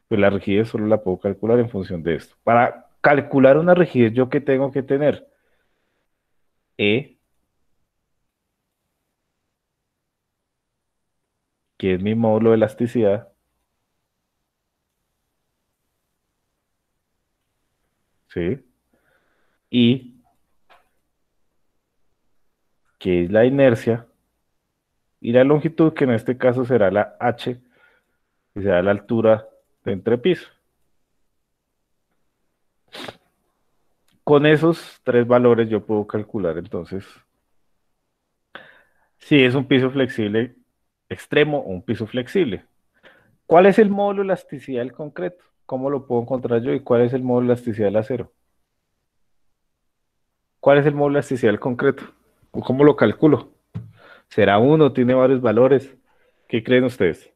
Pues la rigidez solo la puedo calcular en función de esto. Para calcular una rigidez, ¿yo qué tengo que tener? E, que es mi módulo de elasticidad, ¿sí? Y, que es la inercia, y la longitud, que en este caso será la H, que será la altura de entrepiso. Con esos 3 valores yo puedo calcular entonces si es un piso flexible extremo o un piso flexible. ¿Cuál es el módulo de elasticidad del concreto? ¿Cómo lo puedo encontrar yo? ¿Y cuál es el módulo de elasticidad del acero? ¿Cuál es el módulo de elasticidad del concreto? ¿O cómo lo calculo? ¿Será uno? ¿Tiene varios valores? ¿Qué creen ustedes?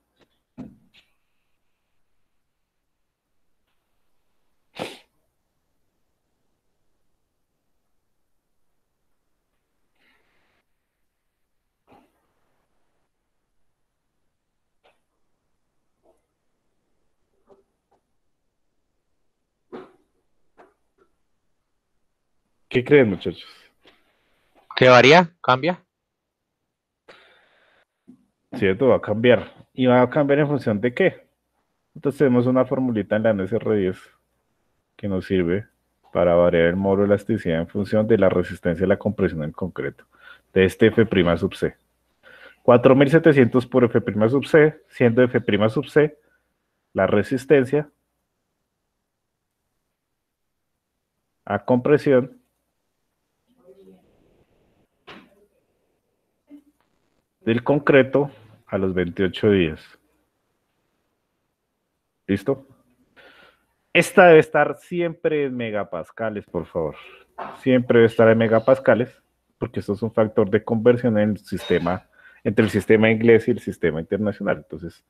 ¿Qué creen, muchachos? ¿Qué varía? ¿Cambia? ¿Cierto? Va a cambiar. ¿Y va a cambiar en función de qué? Entonces tenemos una formulita en la NSR10 que nos sirve para variar el módulo de elasticidad en función de la resistencia a la compresión en concreto, de este F' sub C. 4700 por F' sub C, siendo F' sub C la resistencia a compresión del concreto a los 28 días. ¿Listo? Esta debe estar siempre en megapascales, por favor. Siempre debe estar en megapascales, porque esto es un factor de conversión en el sistema, entre el sistema inglés y el sistema internacional. Entonces,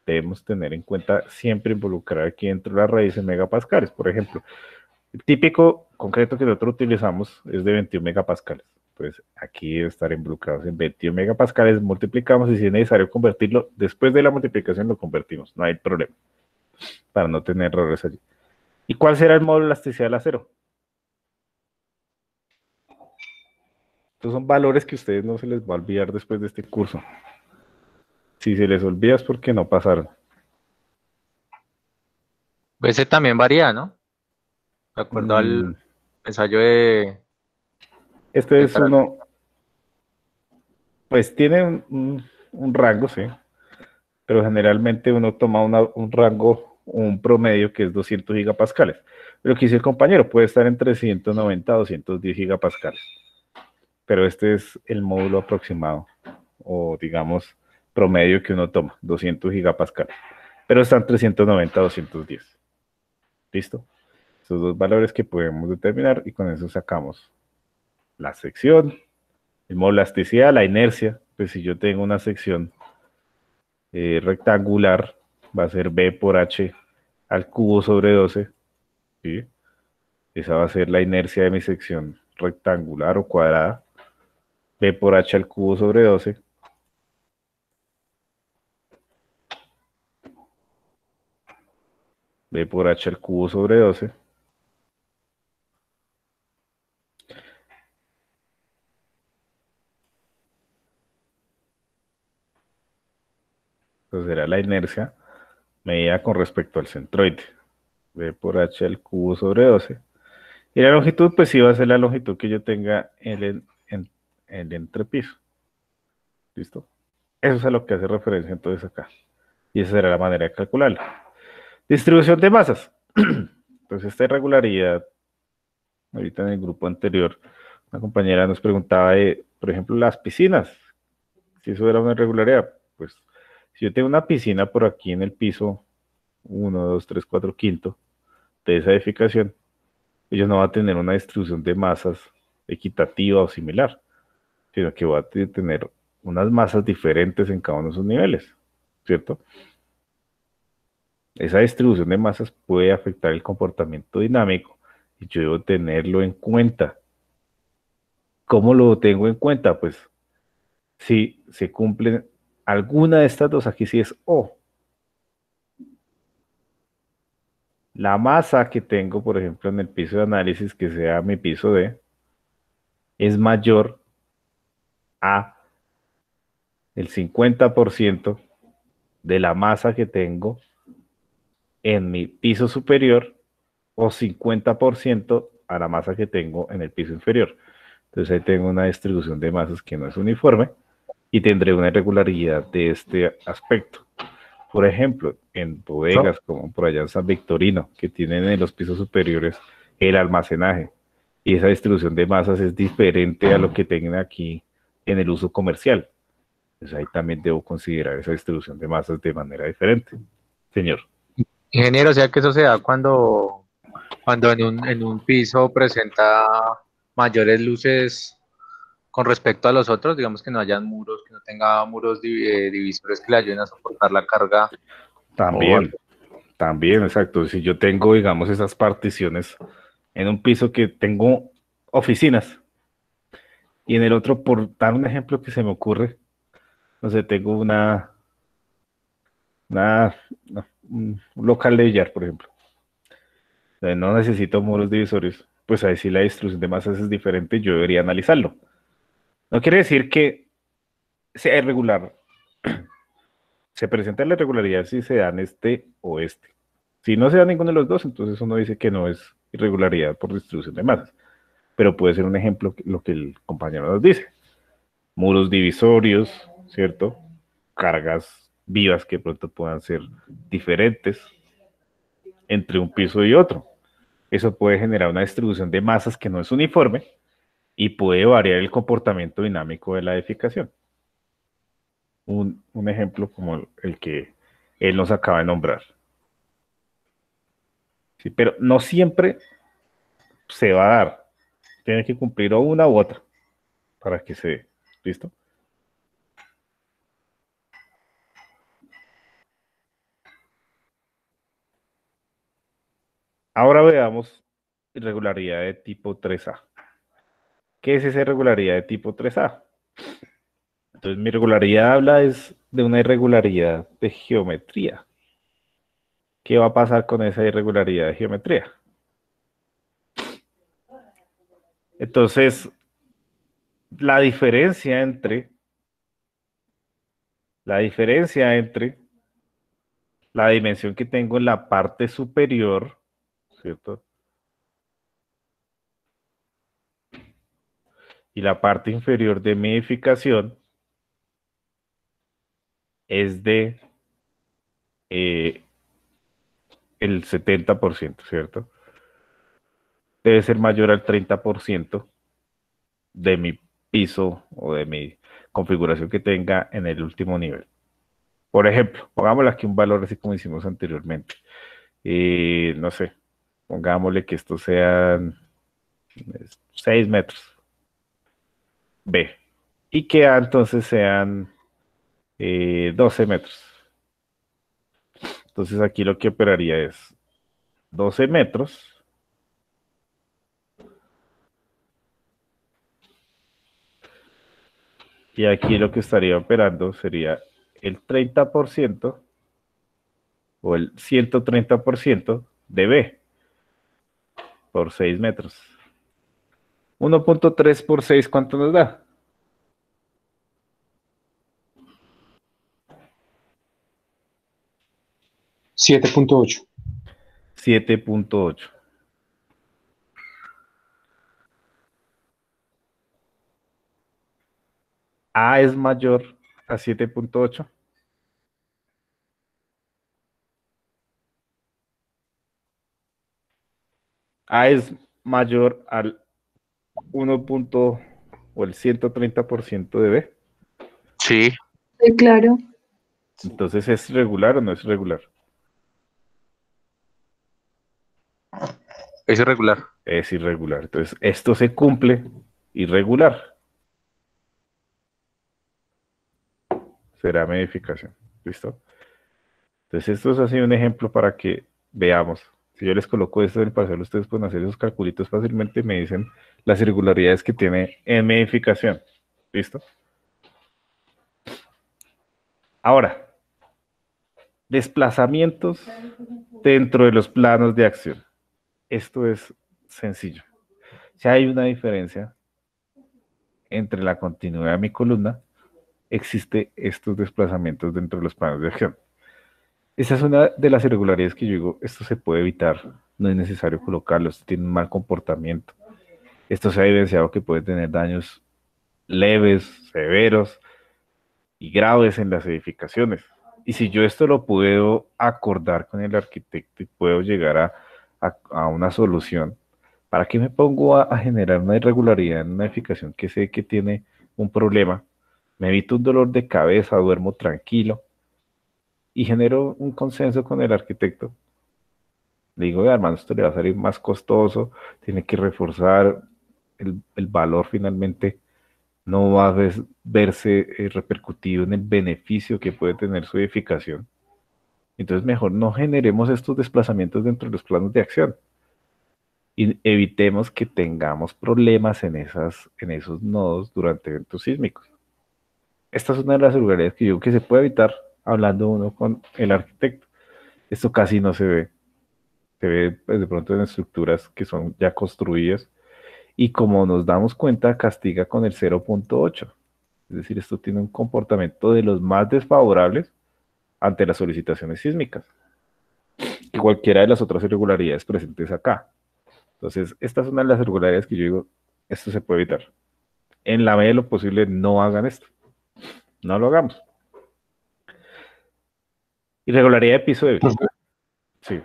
debemos tener en cuenta siempre involucrar aquí dentro de la raíz en megapascales. Por ejemplo, el típico concreto que nosotros utilizamos es de 21 megapascales. Entonces, aquí debe estar involucrados en 21 megapascales, multiplicamos y si es necesario convertirlo, después de la multiplicación lo convertimos, no hay problema, para no tener errores allí. ¿Y cuál será el módulo de elasticidad del acero? Estos son valores que a ustedes no se les va a olvidar después de este curso. Si se les olvida es porque no pasaron. Ese también varía, ¿no? De acuerdo al ensayo de Este es uno, pues tiene un rango, sí, pero generalmente uno toma un rango, un promedio que es 200 gigapascales. Lo que dice el compañero puede estar entre 190 a 210 gigapascales, pero este es el módulo aproximado, o digamos promedio que uno toma, 200 gigapascales, pero están entre 190 a 210. ¿Listo? Esos dos valores que podemos determinar y con eso sacamos la sección, el módulo de elasticidad, la inercia. Pues si yo tengo una sección rectangular, va a ser B por H al cubo sobre 12, ¿sí? Esa va a ser la inercia de mi sección rectangular o cuadrada, B por H al cubo sobre 12. B por H al cubo sobre 12. Entonces será la inercia medida con respecto al centroide. B por H al cubo sobre 12. Y la longitud, pues sí va a ser la longitud que yo tenga en el entrepiso. ¿Listo? Eso es a lo que hace referencia entonces acá. Y esa será la manera de calcularlo. Distribución de masas. Entonces esta irregularidad, ahorita en el grupo anterior, una compañera nos preguntaba de, por ejemplo, las piscinas. Si eso era una irregularidad, pues si yo tengo una piscina por aquí en el piso 1, 2, 3, 4, quinto de esa edificación, ellos no va a tener una distribución de masas equitativa o similar, sino que va a tener unas masas diferentes en cada uno de sus niveles, ¿cierto? Esa distribución de masas puede afectar el comportamiento dinámico y yo debo tenerlo en cuenta. ¿Cómo lo tengo en cuenta? Pues si se cumplen alguna de estas dos, aquí sí es O. La masa que tengo, por ejemplo, en el piso de análisis, que sea mi piso D, es mayor a el 50% de la masa que tengo en mi piso superior o 50% a la masa que tengo en el piso inferior. Entonces ahí tengo una distribución de masas que no es uniforme y tendré una irregularidad de este aspecto. Por ejemplo, en bodegas como por allá en San Victorino, que tienen en los pisos superiores el almacenaje y esa distribución de masas es diferente a lo que tengan aquí en el uso comercial. Entonces ahí también debo considerar esa distribución de masas de manera diferente. Señor. Ingeniero, o sea que eso se da cuando en un piso presenta mayores luces con respecto a los otros, digamos que no hayan muros, que no tenga muros divisores que le ayuden a soportar la carga. También, exacto. Si yo tengo, digamos, esas particiones en un piso que tengo oficinas y en el otro, por dar un ejemplo que se me ocurre, no sé, tengo un local de billar, por ejemplo. No necesito muros divisorios, pues ahí sí la distribución de masas es diferente, yo debería analizarlo. No quiere decir que sea irregular. Se presenta la irregularidad si se dan este o este. Si no se da ninguno de los dos, entonces uno dice que no es irregularidad por distribución de masas. Pero puede ser un ejemplo lo que el compañero nos dice. Muros divisorios, ¿cierto? Cargas vivas que pronto puedan ser diferentes entre un piso y otro. Eso puede generar una distribución de masas que no es uniforme y puede variar el comportamiento dinámico de la edificación. Un ejemplo como el que él nos acaba de nombrar. Sí, pero no siempre se va a dar. Tiene que cumplir o una u otra para que se dé. ¿Listo? Ahora veamos irregularidad de tipo 3A. ¿Qué es esa irregularidad de tipo 3A? Entonces, mi irregularidad habla es de una irregularidad de geometría. ¿Qué va a pasar con esa irregularidad de geometría? Entonces, la diferencia entre la dimensión que tengo en la parte superior, ¿cierto? Y la parte inferior de mi edificación es de el 70%, ¿cierto? Debe ser mayor al 30% de mi piso o de mi configuración que tenga en el último nivel. Por ejemplo, pongámosle aquí un valor así como hicimos anteriormente. No sé, pongámosle que estos sean 6 metros B y que A entonces sean 12 metros. Entonces aquí lo que operaría es 12 metros y aquí lo que estaría operando sería el 30% o el 130% de B por 6 metros. 1.3 por 6, ¿cuánto nos da? 7.8. 7.8. A es mayor a 7.8. A es mayor al 1. O el 130% de B. Sí, Sí, claro. Entonces, ¿es regular o no es regular? es irregular. Es irregular. Entonces, esto se cumple irregular. Será mi edificación. ¿Listo? Entonces, esto es así un ejemplo para que veamos. Si yo les coloco esto en el parcial, ustedes pueden hacer esos calculitos fácilmente y me dicen las irregularidades que tiene en mi edificación. ¿Listo? Ahora, desplazamientos dentro de los planos de acción. Esto es sencillo. Si hay una diferencia entre la continuidad de mi columna, existe estos desplazamientos dentro de los planos de acción. Esa es una de las irregularidades que yo digo, esto se puede evitar, no es necesario colocarlo, esto tiene un mal comportamiento. Esto se ha evidenciado que puede tener daños leves, severos y graves en las edificaciones. Y si yo esto lo puedo acordar con el arquitecto y puedo llegar a una solución, ¿para qué me pongo a generar una irregularidad en una edificación que sé que tiene un problema? Me evito un dolor de cabeza, duermo tranquilo y genero un consenso con el arquitecto. Le digo, "Vea, hermano, esto le va a salir más costoso, tiene que reforzar el valor finalmente, no va a verse repercutido en el beneficio que puede tener su edificación. Entonces, mejor no generemos estos desplazamientos dentro de los planos de acción y evitemos que tengamos problemas en esos nodos durante eventos sísmicos. Esta es una de las irregularidades que yo creo que se puede evitar hablando uno con el arquitecto. Esto casi no se ve. Se ve pues, de pronto en estructuras que son ya construidas y como nos damos cuenta, castiga con el 0.8. Es decir, esto tiene un comportamiento de los más desfavorables ante las solicitaciones sísmicas que cualquiera de las otras irregularidades presentes acá. Entonces, esta es una de las irregularidades que yo digo, esto se puede evitar. En la medida de lo posible, no hagan esto. No lo hagamos. Irregularidad de piso débil. Profe, Sí.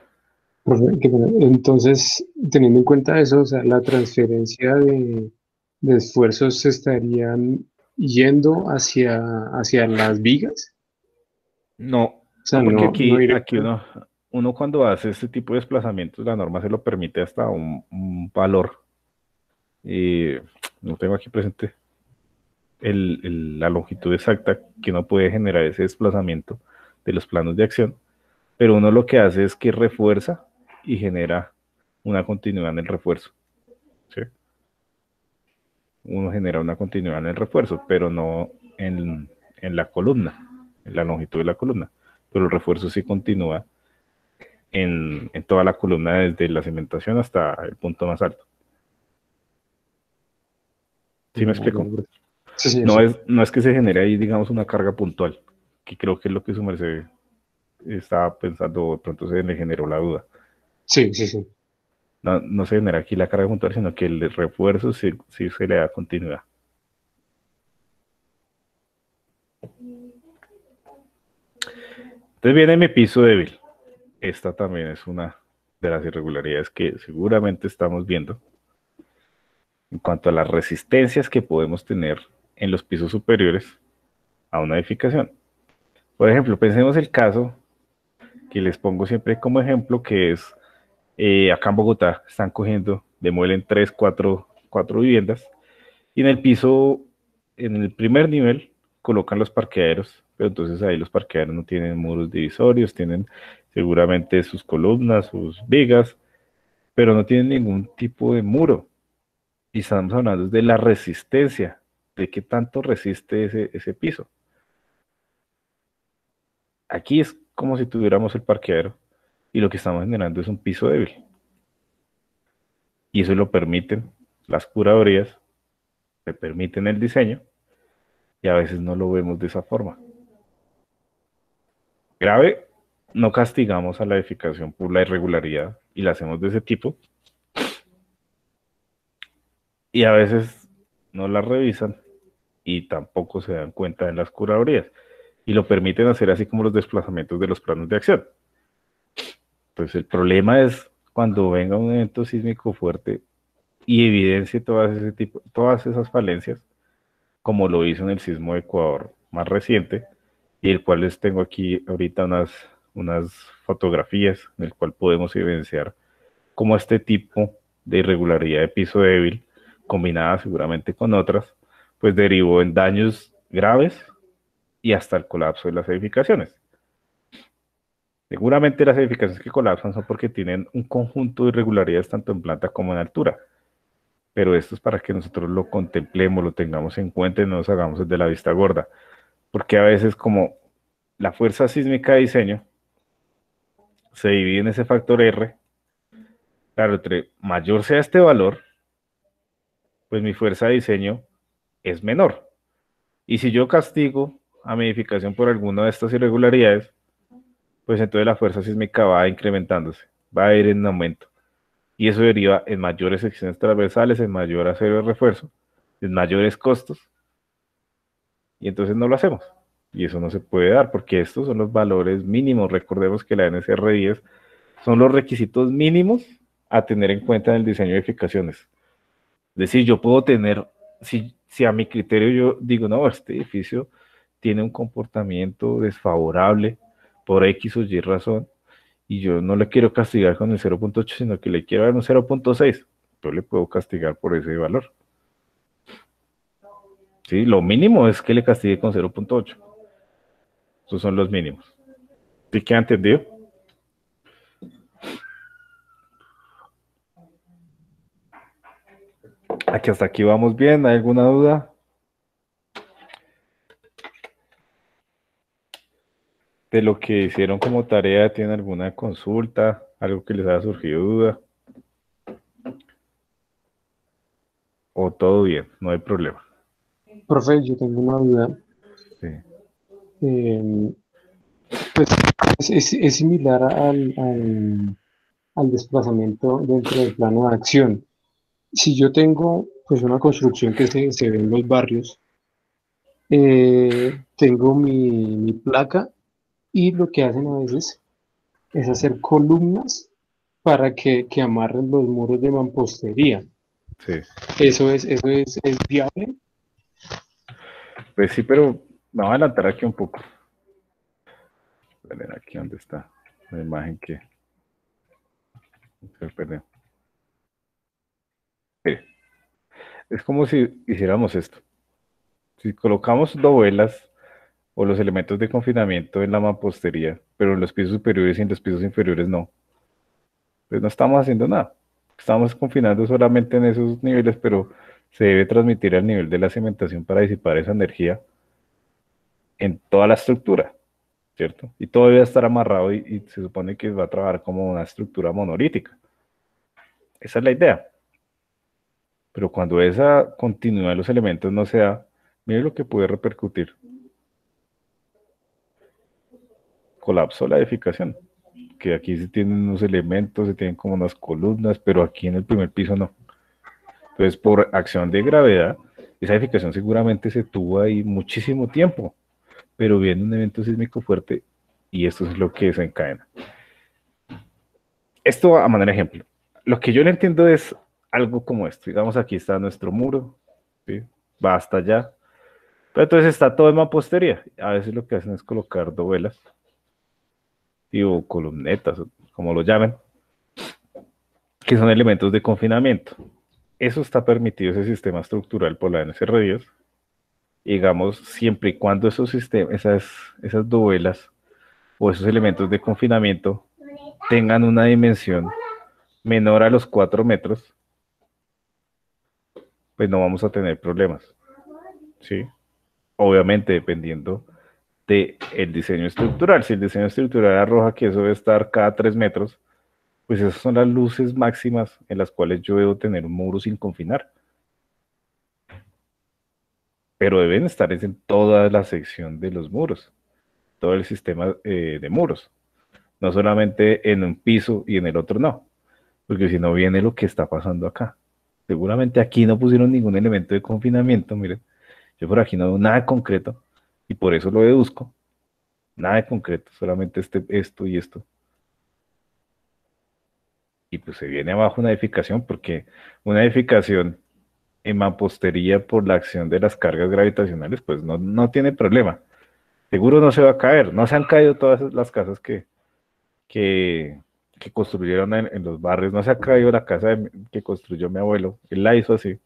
profe, qué pena. Entonces, teniendo en cuenta eso, o sea, la transferencia de esfuerzos se estarían yendo hacia las vigas, No, o sea, porque no aquí directo. uno cuando hace este tipo de desplazamientos, la norma se lo permite hasta un valor. Y no tengo aquí presente la longitud exacta que uno puede generar ese desplazamiento de los planos de acción, pero uno lo que hace es que refuerza y genera una continuidad en el refuerzo. ¿Sí? Uno genera una continuidad en el refuerzo, pero no en la columna, en la longitud de la columna. Pero el refuerzo sí continúa en toda la columna desde la cimentación hasta el punto más alto. ¿Sí me explico? Sí, señor, No sí. no es que se genere ahí, digamos, una carga puntual, que creo que es lo que su merced estaba pensando, de pronto se le generó la duda. Sí, sí, sí. No, no se genera aquí la carga puntual, sino que el refuerzo sí, sí se le da continuidad. Entonces viene mi piso débil. Esta también es una de las irregularidades que seguramente estamos viendo en cuanto a las resistencias que podemos tener en los pisos superiores a una edificación. Por ejemplo, pensemos el caso que les pongo siempre como ejemplo, que es acá en Bogotá, están cogiendo, demuelen cuatro viviendas, y en el piso, en el primer nivel, colocan los parqueaderos, pero entonces ahí los parqueaderos no tienen muros divisorios, tienen seguramente sus columnas, sus vigas, pero no tienen ningún tipo de muro. Y estamos hablando de la resistencia, de qué tanto resiste ese piso. Aquí es como si tuviéramos el parqueadero y lo que estamos generando es un piso débil. Y eso lo permiten las curadurías, le permiten el diseño y a veces no lo vemos de esa forma. Grave, no castigamos a la edificación por la irregularidad y la hacemos de ese tipo y a veces no la revisan y tampoco se dan cuenta en las curadurías y lo permiten hacer así como los desplazamientos de los planos de acción. Pues el problema es cuando venga un evento sísmico fuerte y evidencie todas esas falencias, como lo hizo en el sismo de Ecuador más reciente, y el cual les tengo aquí ahorita unas fotografías en el cual podemos evidenciar cómo este tipo de irregularidad de piso débil, combinada seguramente con otras, pues derivó en daños graves y hasta el colapso de las edificaciones. Seguramente las edificaciones que colapsan son porque tienen un conjunto de irregularidades tanto en planta como en altura, pero esto es para que nosotros lo contemplemos, lo tengamos en cuenta y no nos hagamos de la vista gorda, porque a veces como la fuerza sísmica de diseño se divide en ese factor R, claro, entre mayor sea este valor, pues mi fuerza de diseño es menor. Y si yo castigo a mi edificación por alguna de estas irregularidades, pues entonces la fuerza sísmica va incrementándose, va a ir en aumento. Y eso deriva en mayores secciones transversales, en mayor acero de refuerzo, en mayores costos, y entonces no lo hacemos. Y eso no se puede dar porque estos son los valores mínimos. Recordemos que la NSR 10 son los requisitos mínimos a tener en cuenta en el diseño de edificaciones. Es decir, yo puedo tener, si a mi criterio yo digo, no, este edificio tiene un comportamiento desfavorable por X o Y razón, y yo no le quiero castigar con el 0.8, sino que le quiero dar un 0.6, yo le puedo castigar por ese valor. Sí, lo mínimo es que le castigue con 0.8. Esos son los mínimos. ¿Sí queda entendido? Aquí hasta aquí vamos bien. ¿Hay alguna duda? De lo que hicieron como tarea, ¿tienen alguna consulta? ¿Algo que les haya surgido duda? ¿O todo bien? No hay problema. Profe, yo tengo una duda. Sí. Pues es similar al desplazamiento dentro del plano de acción. Si yo tengo pues una construcción que se ve en los barrios, tengo mi placa y lo que hacen a veces es hacer columnas para que amarren los muros de mampostería. Sí. ¿Es viable? Pues sí, pero me voy a adelantar aquí un poco. A ver, aquí donde está la imagen que se perdió. Mire, es como si hiciéramos esto. Si colocamos dovelas o los elementos de confinamiento en la mampostería, pero en los pisos superiores y en los pisos inferiores no, pues no estamos haciendo nada. Estamos confinando solamente en esos niveles, pero se debe transmitir al nivel de la cementación para disipar esa energía en toda la estructura, ¿cierto? Y todo debe estar amarrado y se supone que va a trabajar como una estructura monolítica. Esa es la idea. Pero cuando esa continuidad de los elementos no se da, mire lo que puede repercutir. Colapso de la edificación. Que aquí se tienen unos elementos, se tienen como unas columnas, pero aquí en el primer piso no. Entonces, por acción de gravedad, esa edificación seguramente se tuvo ahí muchísimo tiempo, pero viene un evento sísmico fuerte y esto es lo que desencadena. Esto a manera de ejemplo. Lo que yo le entiendo es algo como esto. Digamos, aquí está nuestro muro, ¿sí? Va hasta allá. Pero entonces está todo en mampostería. A veces lo que hacen es colocar dovelas, o columnetas, como lo llamen, que son elementos de confinamiento. Eso está permitido, ese sistema estructural por la NSR10, digamos, siempre y cuando esos sistemas, esas dovelas o esos elementos de confinamiento tengan una dimensión menor a los 4 metros, pues no vamos a tener problemas, ¿sí? Obviamente dependiendo del diseño estructural. Si el diseño estructural arroja que eso debe estar cada 3 metros, pues esas son las luces máximas en las cuales yo debo tener un muro sin confinar. Pero deben estar en toda la sección de los muros, todo el sistema de muros, no solamente en un piso y en el otro no, porque si no viene lo que está pasando acá. Seguramente aquí no pusieron ningún elemento de confinamiento, miren, yo por aquí no veo nada concreto y por eso lo deduzco, nada de concreto, solamente esto y esto. Y pues se viene abajo una edificación, porque una edificación en mampostería por la acción de las cargas gravitacionales, pues no tiene problema. Seguro no se va a caer. No se han caído todas las casas que, que construyeron en los barrios. No se ha caído la casa que construyó mi abuelo. Él la hizo así,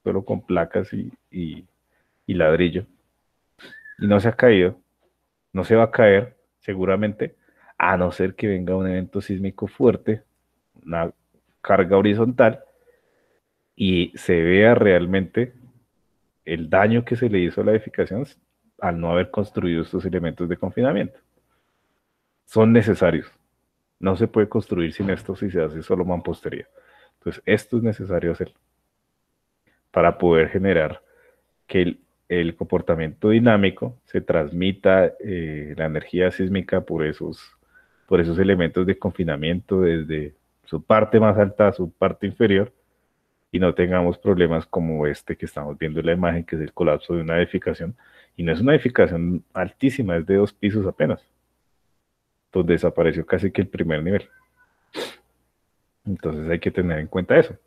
solo con placas y ladrillo. Y no se ha caído. No se va a caer, seguramente, a no ser que venga un evento sísmico fuerte, una carga horizontal, y se vea realmente el daño que se le hizo a la edificación al no haber construido estos elementos de confinamiento. Son necesarios. No se puede construir sin esto si se hace solo mampostería. Entonces, esto es necesario hacer para poder generar que el comportamiento dinámico se transmita la energía sísmica por esos elementos de confinamiento desde su parte más alta a su parte inferior y no tengamos problemas como este que estamos viendo en la imagen, que es el colapso de una edificación. Y no es una edificación altísima, es de 2 pisos apenas, donde desapareció casi que el primer nivel. Entonces hay que tener en cuenta eso.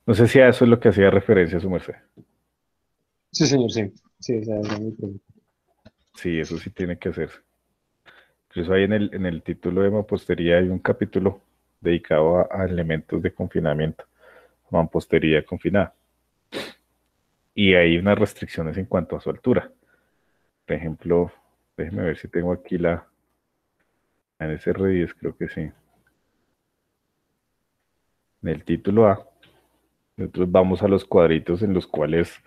No sé si a eso es lo que hacía referencia su merced. Sí, señor, sí. Sí, esa era mi pregunta. Sí, eso sí tiene que hacerse. Incluso ahí en el título de mampostería hay un capítulo dedicado a elementos de confinamiento, mampostería confinada. Y hay unas restricciones en cuanto a su altura. Por ejemplo, déjeme ver si tengo aquí la NSR10, creo que sí. En el título A, nosotros vamos a los cuadritos en los cuales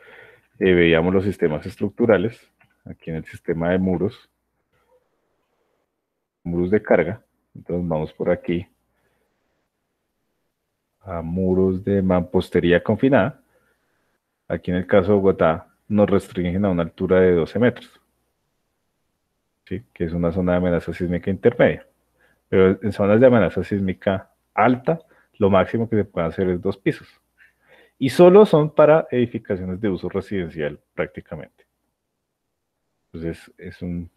veíamos los sistemas estructurales. Aquí en el sistema de muros de carga. Entonces vamos por aquí a muros de mampostería confinada. Aquí en el caso de Bogotá nos restringen a una altura de 12 metros, ¿sí? Que es una zona de amenaza sísmica intermedia. Pero en zonas de amenaza sísmica alta, lo máximo que se puede hacer es 2 pisos. Y solo son para edificaciones de uso residencial prácticamente. Entonces es un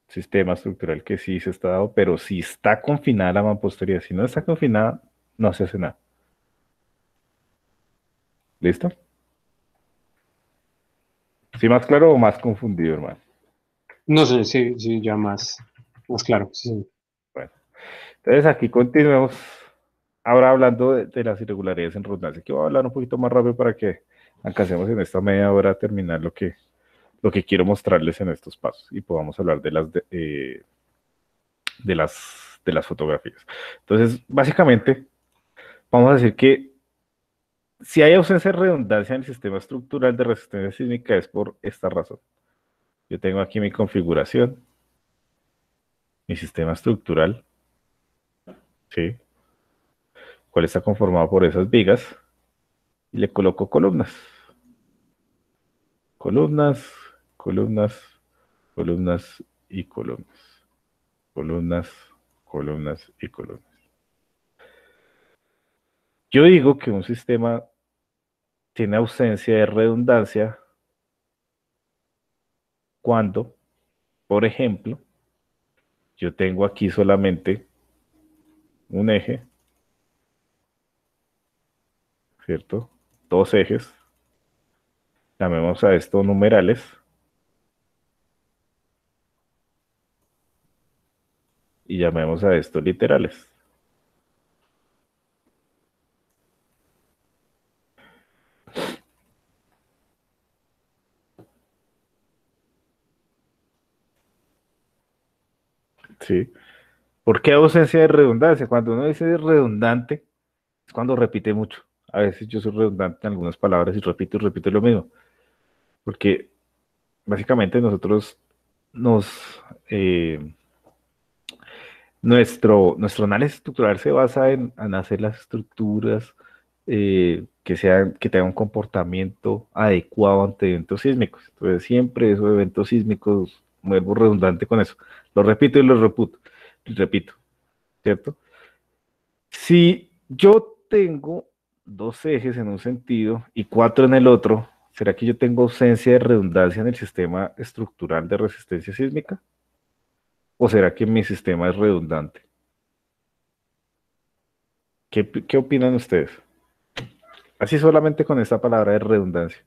sistema estructural que sí se está dado, pero si está confinada la mampostería, si no está confinada, no se hace nada. ¿Listo? ¿Sí más claro o más confundido, hermano? No sé, sí, sí, ya más claro. Sí. Bueno, entonces aquí continuemos ahora hablando de las irregularidades en redundancia. Aquí voy a hablar un poquito más rápido para que alcancemos en esta media hora a terminar lo que quiero mostrarles en estos pasos y podamos hablar de las fotografías. Entonces, básicamente, vamos a decir que si hay ausencia de redundancia en el sistema estructural de resistencia sísmica es por esta razón. Yo tengo aquí mi configuración, mi sistema estructural, ¿sí? Cual está conformado por esas vigas y le coloco columnas. Columnas, columnas, columnas y columnas. Columnas, columnas y columnas. Yo digo que un sistema tiene ausencia de redundancia cuando, por ejemplo, yo tengo aquí solamente un eje, ¿cierto? Dos ejes. Llamemos a esto numerales. Y llamemos a esto literales. ¿Sí? ¿Por qué ausencia de redundancia? Cuando uno dice redundante, es cuando repite mucho. A veces yo soy redundante en algunas palabras y repito lo mismo. Porque básicamente nosotros nos... nuestro análisis estructural se basa en hacer las estructuras que tengan un comportamiento adecuado ante eventos sísmicos. Entonces, siempre esos eventos sísmicos, vuelvo redundante con eso. Lo repito y lo repito, ¿cierto? Si yo tengo dos ejes en un sentido y cuatro en el otro, ¿será que yo tengo ausencia de redundancia en el sistema estructural de resistencia sísmica? ¿O será que mi sistema es redundante? ¿Qué opinan ustedes? Así solamente con esta palabra de redundancia.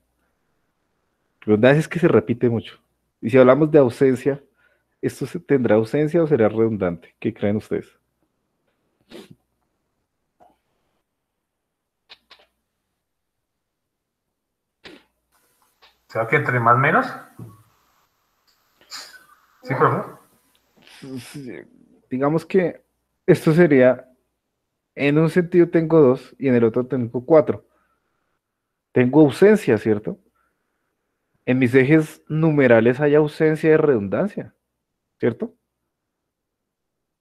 Redundancia es que se repite mucho. Y si hablamos de ausencia, ¿tendrá ausencia o será redundante? ¿Qué creen ustedes? O sea que entre más menos. Sí, profe. Sí, digamos que esto sería, en un sentido tengo dos y en el otro tengo cuatro. Tengo ausencia, ¿cierto? En mis ejes numerales hay ausencia de redundancia, ¿cierto?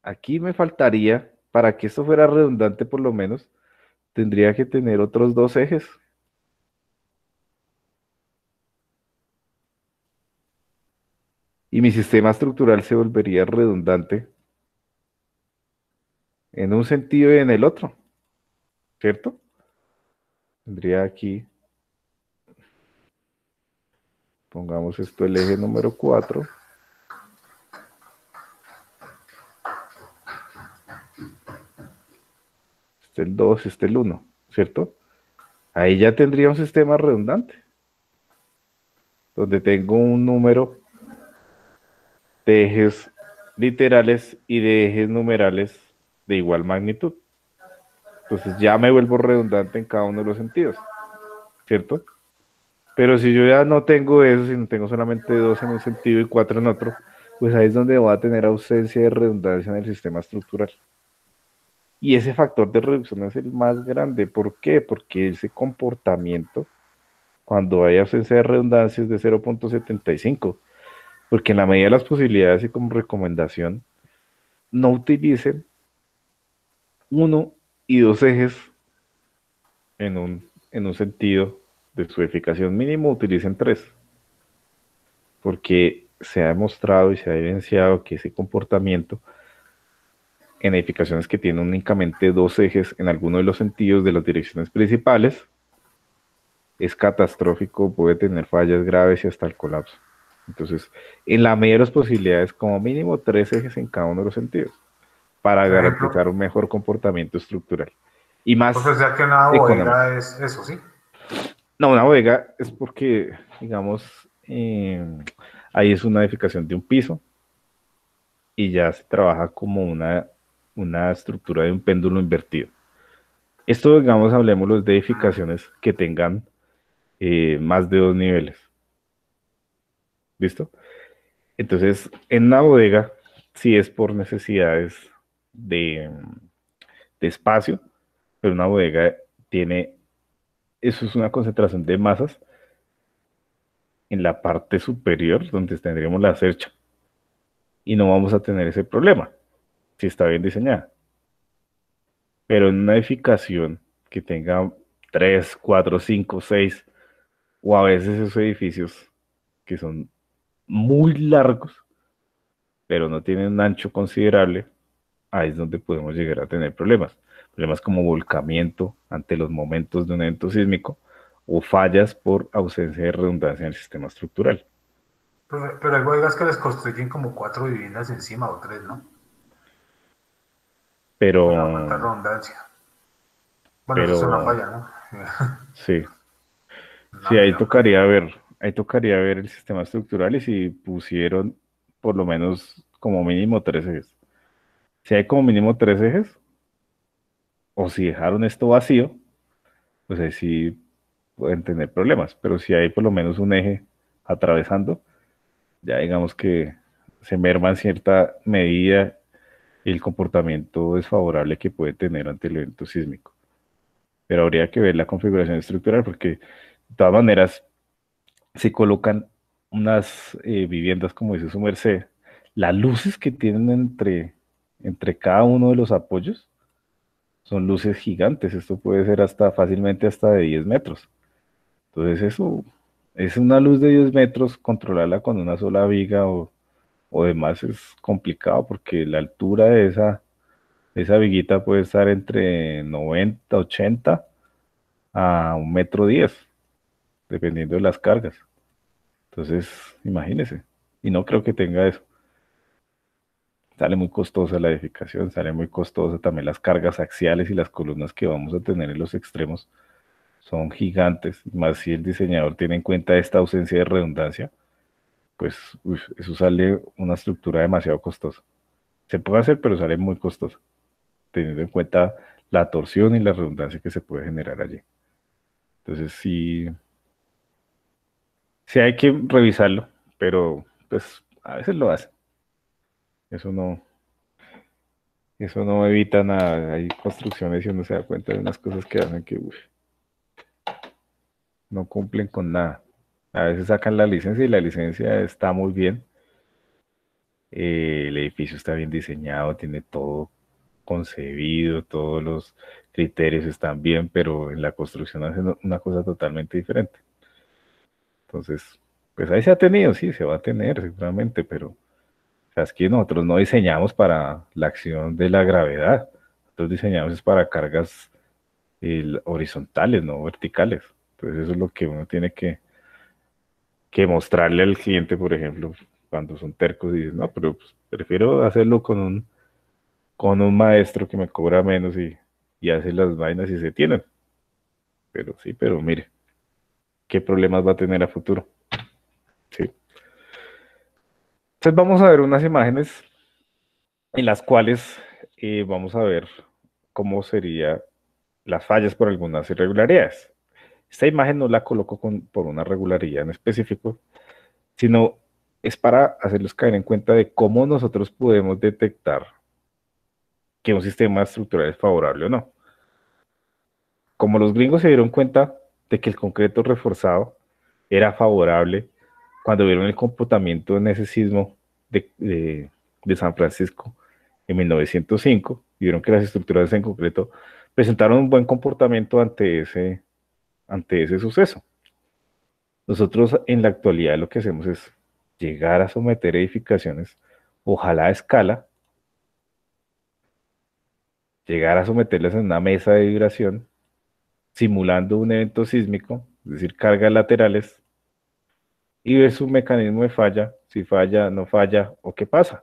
Aquí me faltaría, para que esto fuera redundante por lo menos, tendría que tener otros dos ejes. Y mi sistema estructural se volvería redundante en un sentido y en el otro, ¿cierto? Tendría aquí, pongamos esto el eje número 4. Este el 2, este el 1, ¿cierto? Ahí ya tendría un sistema redundante, donde tengo un número de ejes literales y de ejes numerales de igual magnitud. Entonces ya me vuelvo redundante en cada uno de los sentidos, ¿cierto? Pero si yo ya no tengo eso, sino tengo solamente dos en un sentido y cuatro en otro, pues ahí es donde voy a tener ausencia de redundancia en el sistema estructural. Y ese factor de reducción es el más grande. ¿Por qué? Porque ese comportamiento, cuando hay ausencia de redundancia, es de 0.75. Porque en la medida de las posibilidades y como recomendación, no utilicen uno y dos ejes en un sentido de su edificación mínimo utilicen 3, porque se ha demostrado y se ha evidenciado que ese comportamiento en edificaciones que tienen únicamente 2 ejes en alguno de los sentidos de las direcciones principales es catastrófico, puede tener fallas graves y hasta el colapso. Entonces, en la medida de las posibilidades, como mínimo 3 ejes en cada uno de los sentidos, para Por ejemplo, garantizar un mejor comportamiento estructural. Y más pues o sea que una económico. bodega es eso, ¿sí? No, una bodega es porque, digamos, ahí es una edificación de un piso y ya se trabaja como una estructura de un péndulo invertido. Esto, digamos, hablemos de edificaciones que tengan más de 2 niveles. ¿Listo? Entonces, en una bodega, sí es por necesidades de, de espacio, pero una bodega tiene, eso es una concentración de masas en la parte superior, donde tendríamos la cercha, y no vamos a tener ese problema, si está bien diseñada. Pero en una edificación que tenga 3, 4, 5, 6, o a veces esos edificios que son muy largos, pero no tienen un ancho considerable, ahí es donde podemos llegar a tener problemas. Problemas como volcamiento ante los momentos de un evento sísmico o fallas por ausencia de redundancia en el sistema estructural. Pero hay bodegas que les construyen como 4 viviendas encima o 3, ¿no? Pero, Para aguantar redundancia. Bueno, eso es una pero falla, ¿no? sí, Una sí, mega falla. ahí tocaría ver el sistema estructural y si pusieron por lo menos como mínimo 3 ejes. Si hay como mínimo 3 ejes, o si dejaron esto vacío, pues ahí sí pueden tener problemas. Pero si hay por lo menos un eje atravesando, ya digamos que se merma en cierta medida el comportamiento desfavorable que puede tener ante el evento sísmico. Pero habría que ver la configuración estructural porque de todas maneras se colocan unas viviendas, como dice su merced, las luces que tienen entre cada uno de los apoyos son luces gigantes. Esto puede ser hasta fácilmente hasta de 10 metros. Entonces eso es una luz de 10 metros, controlarla con una sola viga o demás es complicado porque la altura de esa viguita puede estar entre 90, 80 a 1,10 m, dependiendo de las cargas. Entonces, imagínese. Y no creo que tenga eso. Sale muy costosa la edificación, sale muy costosa también las cargas axiales y las columnas que vamos a tener en los extremos son gigantes, más si el diseñador tiene en cuenta esta ausencia de redundancia, pues eso sale una estructura demasiado costosa. Se puede hacer, pero sale muy costoso, teniendo en cuenta la torsión y la redundancia que se puede generar allí. Entonces sí hay que revisarlo, pero pues a veces lo hacen. Eso eso no evita nada. Hay construcciones y uno se da cuenta de unas cosas que hacen que no cumplen con nada. A veces sacan la licencia y la licencia está muy bien. El edificio está bien diseñado, tiene todo concebido, todos los criterios están bien, pero en la construcción hacen una cosa totalmente diferente. Entonces, pues ahí se ha tenido, sí, se va a tener seguramente, pero o sea, es que nosotros no diseñamos para la acción de la gravedad, nosotros diseñamos es para cargas horizontales, no verticales. Entonces eso es lo que uno tiene que mostrarle al cliente, por ejemplo, cuando son tercos y dicen, no, pero pues, prefiero hacerlo con un maestro que me cobra menos y hace las vainas y se tienen. Pero sí, pero mire, ¿qué problemas va a tener a futuro? Sí. Entonces vamos a ver unas imágenes en las cuales vamos a ver cómo serían las fallas por algunas irregularidades. Esta imagen no la coloco por una regularidad en específico, sino es para hacerlos caer en cuenta de cómo nosotros podemos detectar que un sistema estructural es favorable o no. Como los gringos se dieron cuenta de que el concreto reforzado era favorable cuando vieron el comportamiento en ese sismo de San Francisco en 1905, y vieron que las estructuras en concreto presentaron un buen comportamiento ante ese suceso. Nosotros en la actualidad lo que hacemos es llegar a someter edificaciones, ojalá a escala, llegar a someterlas en una mesa de vibración, simulando un evento sísmico, es decir, cargas laterales, y ver su mecanismo de falla, si falla, no falla o qué pasa.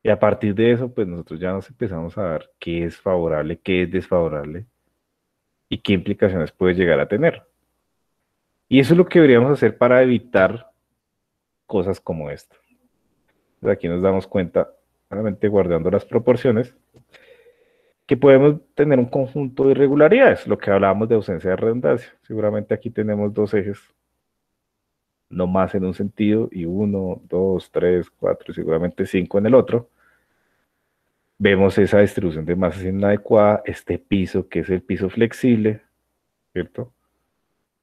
Y a partir de eso, pues nosotros ya nos empezamos a ver qué es favorable, qué es desfavorable y qué implicaciones puede llegar a tener. Y eso es lo que deberíamos hacer para evitar cosas como esta. Entonces aquí nos damos cuenta, realmente guardando las proporciones, que podemos tener un conjunto de irregularidades, lo que hablábamos de ausencia de redundancia. Seguramente aquí tenemos dos ejes, no más en un sentido, y 1, 2, 3, 4, seguramente 5 en el otro. Vemos esa distribución de masas inadecuada, este piso que es el piso flexible, ¿cierto?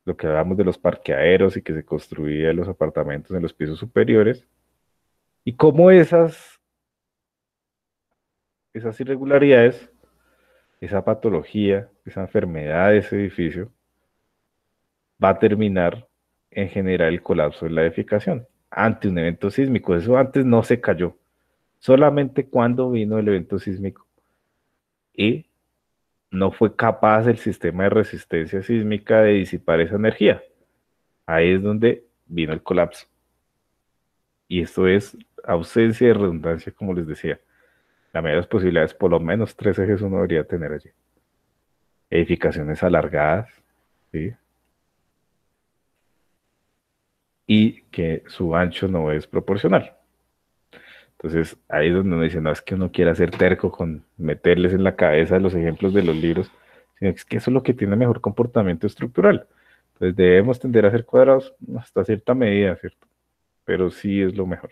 Lo que hablábamos de los parqueaderos y que se construían los apartamentos en los pisos superiores, y cómo esas irregularidades, esa patología, esa enfermedad de ese edificio, va a terminar en generar el colapso de la edificación ante un evento sísmico. Eso antes no se cayó, solamente cuando vino el evento sísmico y no fue capaz el sistema de resistencia sísmica de disipar esa energía. Ahí es donde vino el colapso. Y esto es ausencia de redundancia, como les decía. La mayoría de las posibilidades, por lo menos 3 ejes uno debería tener allí. Edificaciones alargadas, ¿sí? Y que su ancho no es proporcional. Entonces, ahí es donde uno dice, no es que uno quiera ser terco con meterles en la cabeza los ejemplos de los libros, sino que es que eso es lo que tiene mejor comportamiento estructural. Entonces, debemos tender a ser cuadrados hasta cierta medida, ¿cierto? Pero sí es lo mejor.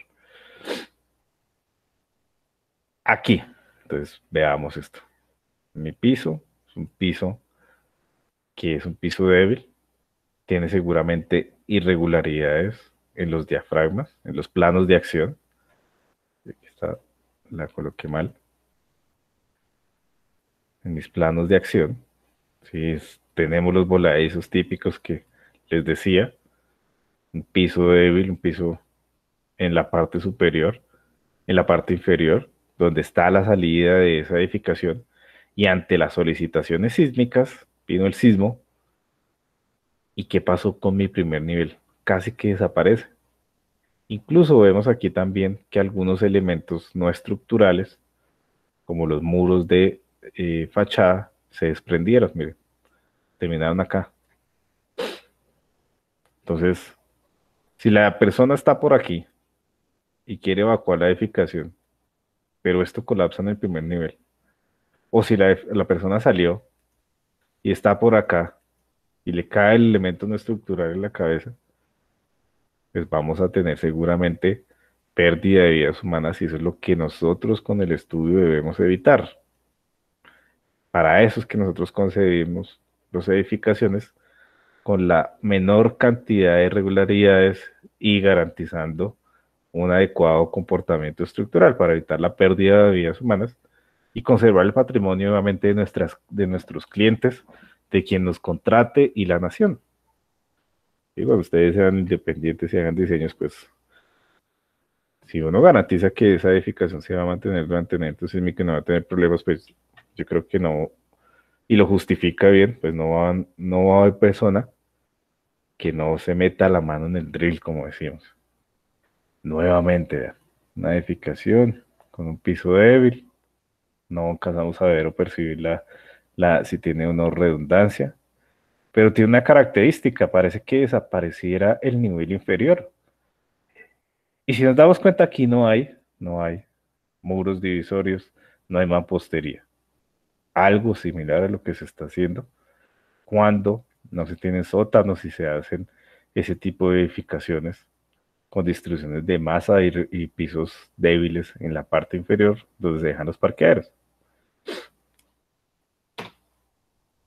Aquí, entonces, veamos esto. Mi piso es un piso que es un piso débil, tiene seguramente irregularidades en los diafragmas, en los planos de acción. Aquí está, la coloqué mal. En mis planos de acción, ¿sí? Tenemos los voladizos típicos que les decía, un piso débil, un piso en la parte superior, en la parte inferior, donde está la salida de esa edificación, y ante las solicitaciones sísmicas, vino el sismo, ¿y qué pasó con mi primer nivel? Casi que desaparece. Incluso vemos aquí también que algunos elementos no estructurales, como los muros de fachada, se desprendieron, miren, terminaron acá. Entonces, si la persona está por aquí y quiere evacuar la edificación, pero esto colapsa en el primer nivel, o si la persona salió y está por acá y le cae el elemento no estructural en la cabeza, pues vamos a tener seguramente pérdida de vidas humanas, y eso es lo que nosotros con el estudio debemos evitar. Para eso es que nosotros concebimos las edificaciones con la menor cantidad de irregularidades y garantizando un adecuado comportamiento estructural para evitar la pérdida de vidas humanas y conservar el patrimonio nuevamente de nuestros clientes, de quien nos contrate y la nación. Y cuando ustedes sean independientes y hagan diseños, pues si uno garantiza que esa edificación se va a mantener durante el evento sísmico y no va a tener problemas, pues yo creo que no, y lo justifica bien, pues no va a haber persona que no se meta la mano en el drill, como decimos. Nuevamente, vean, una edificación con un piso débil, no alcanzamos a ver o percibir si tiene o no redundancia, pero tiene una característica, parece que desapareciera el nivel inferior. Y si nos damos cuenta, aquí no hay muros divisorios, no hay mampostería. Algo similar a lo que se está haciendo cuando no se tienen sótanos y se hacen ese tipo de edificaciones con distribuciones de masa y pisos débiles en la parte inferior donde se dejan los parqueaderos.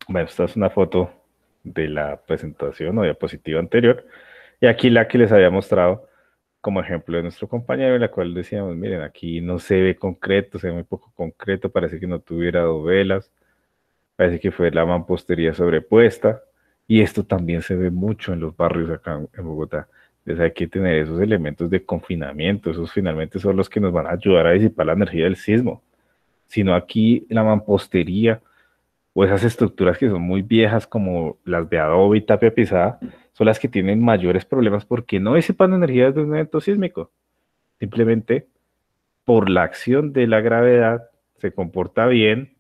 Bueno, esta es una foto de la presentación o diapositiva anterior, y aquí la que les había mostrado como ejemplo de nuestro compañero, en la cual decíamos, miren, aquí no se ve concreto, se ve muy poco concreto, parece que no tuviera dovelas, parece que fue la mampostería sobrepuesta, y esto también se ve mucho en los barrios acá en Bogotá. Entonces hay que tener esos elementos de confinamiento, esos finalmente son los que nos van a ayudar a disipar la energía del sismo. Sino aquí la mampostería o esas estructuras que son muy viejas como las de adobe y tapia pisada, son las que tienen mayores problemas porque no disipan energía de un evento sísmico. Simplemente por la acción de la gravedad se comporta bien,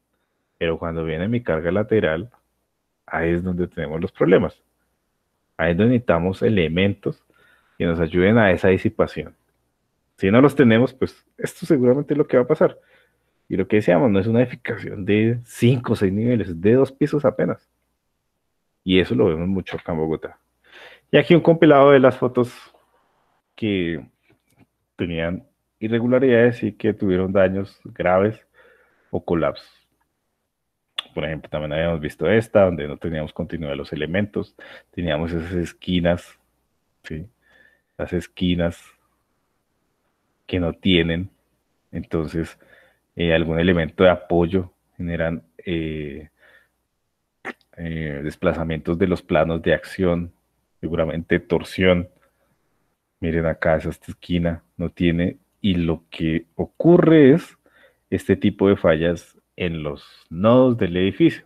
pero cuando viene mi carga lateral, ahí es donde tenemos los problemas. Ahí es donde necesitamos elementos que nos ayuden a esa disipación. Si no los tenemos, pues esto seguramente es lo que va a pasar. Y lo que decíamos, no es una edificación de 5 o 6 niveles, es de 2 pisos apenas. Y eso lo vemos mucho acá en Bogotá. Y aquí un compilado de las fotos que tenían irregularidades y que tuvieron daños graves o colapsos. Por ejemplo, también habíamos visto esta, donde no teníamos continuidad de los elementos, teníamos esas esquinas, ¿sí? Las esquinas que no tienen, entonces, algún elemento de apoyo generan desplazamientos de los planos de acción, seguramente torsión. Miren acá, esa esquina no tiene, y lo que ocurre es este tipo de fallas en los nodos del edificio.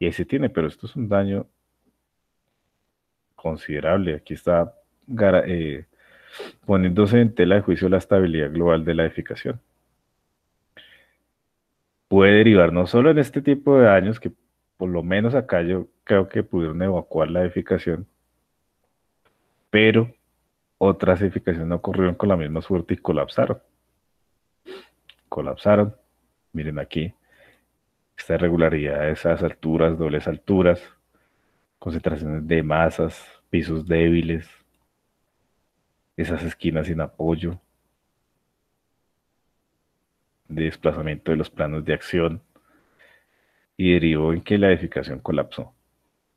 Y ahí se tiene, pero esto es un daño considerable. Aquí está poniéndose en tela de juicio la estabilidad global de la edificación. Puede derivar no solo en este tipo de daños, que por lo menos acá yo creo que pudieron evacuar la edificación, pero otras edificaciones no ocurrieron con la misma suerte y colapsaron. Colapsaron. Miren aquí, esta irregularidad de esas alturas, dobles alturas, concentraciones de masas, pisos débiles, esas esquinas sin apoyo, de desplazamiento de los planos de acción, y derivó en que la edificación colapsó.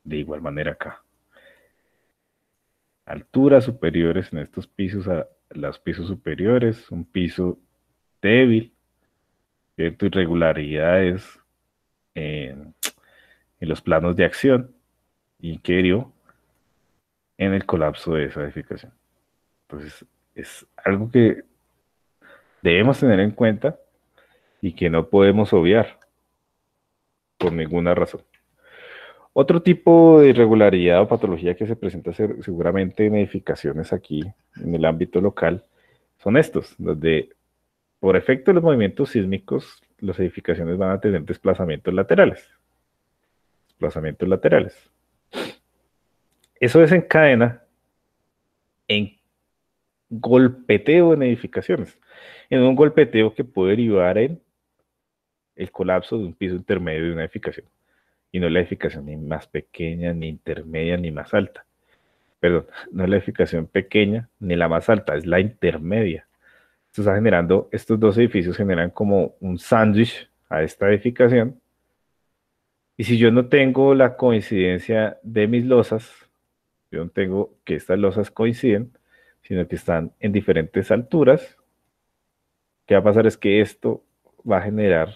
De igual manera acá. Alturas superiores en estos pisos a los pisos superiores, un piso débil, ¿cierto? Irregularidades en, en los planos de acción, y que derivó en el colapso de esa edificación. Entonces, es algo que debemos tener en cuenta y que no podemos obviar por ninguna razón. Otro tipo de irregularidad o patología que se presenta seguramente en edificaciones aquí en el ámbito local son estos, donde por efecto de los movimientos sísmicos las edificaciones van a tener desplazamientos laterales. Desplazamientos laterales. Eso desencadena en golpeteo en edificaciones, en un golpeteo que puede derivar en el colapso de un piso intermedio de una edificación, y no la edificación ni más pequeña, ni intermedia, ni más alta. Perdón, no es la edificación pequeña ni la más alta, es la intermedia. Esto está generando, estos dos edificios generan como un sándwich a esta edificación, y si yo no tengo la coincidencia de mis losas, yo no tengo que estas losas coinciden, sino que están en diferentes alturas, ¿qué va a pasar? Es que esto va a generar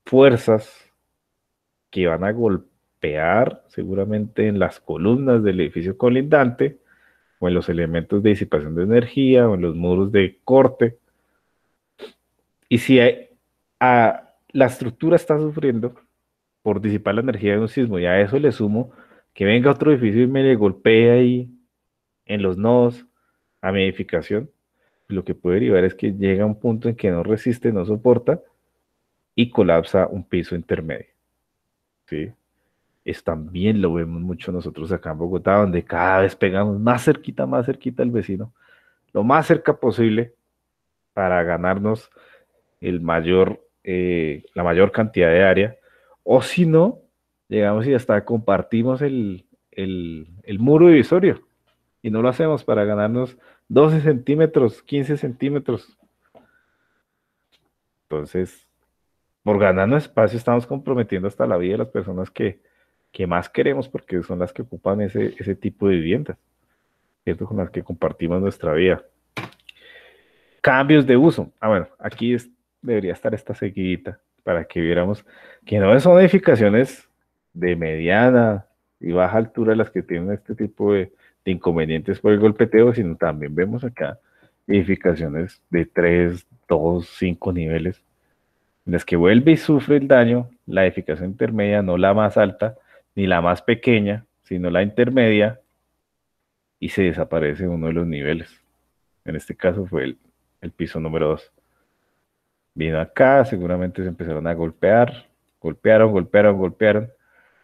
fuerzas que van a golpear seguramente en las columnas del edificio colindante, o en los elementos de disipación de energía, o en los muros de corte. Y si la estructura está sufriendo por disipar la energía de un sismo, y a eso le sumo que venga otro edificio y me le golpee ahí en los nodos a mi edificación, lo que puede derivar es que llega un punto en que no resiste, no soporta, y colapsa un piso intermedio. ¿Sí? Eso también lo vemos mucho nosotros acá en Bogotá, donde cada vez pegamos más cerquita al vecino, lo más cerca posible para ganarnos la mayor cantidad de área, o si no, llegamos y hasta compartimos el muro divisorio, y no lo hacemos para ganarnos 12 centímetros, 15 centímetros. Entonces, por ganarnos espacio estamos comprometiendo hasta la vida de las personas que más queremos, porque son las que ocupan ese tipo de viviendas, ¿cierto? Con las que compartimos nuestra vida. Cambios de uso. Bueno, aquí debería estar esta seguidita. para que viéramos que no son edificaciones de mediana y baja altura las que tienen este tipo de inconvenientes por el golpeteo, sino también vemos acá edificaciones de 3, 2, 5 niveles, en las que vuelve y sufre el daño la edificación intermedia, no la más alta ni la más pequeña, sino la intermedia, y se desaparece uno de los niveles. En este caso fue el piso número 2. Vino acá, seguramente se empezaron a golpear, golpearon.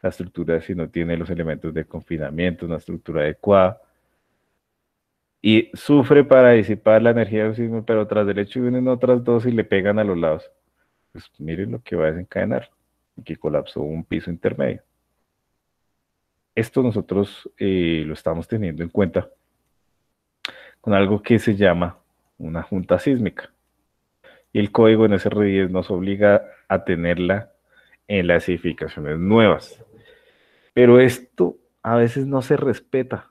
La estructura, si no tiene los elementos de confinamiento, una estructura adecuada, y sufre para disipar la energía del sismo, pero tras del hecho vienen otras dos y le pegan a los lados. Pues miren lo que va a desencadenar, que colapsó un piso intermedio. Esto nosotros lo estamos teniendo en cuenta con algo que se llama una junta sísmica. Y el código en SR10 nos obliga a tenerla en las edificaciones nuevas. Pero esto a veces no se respeta.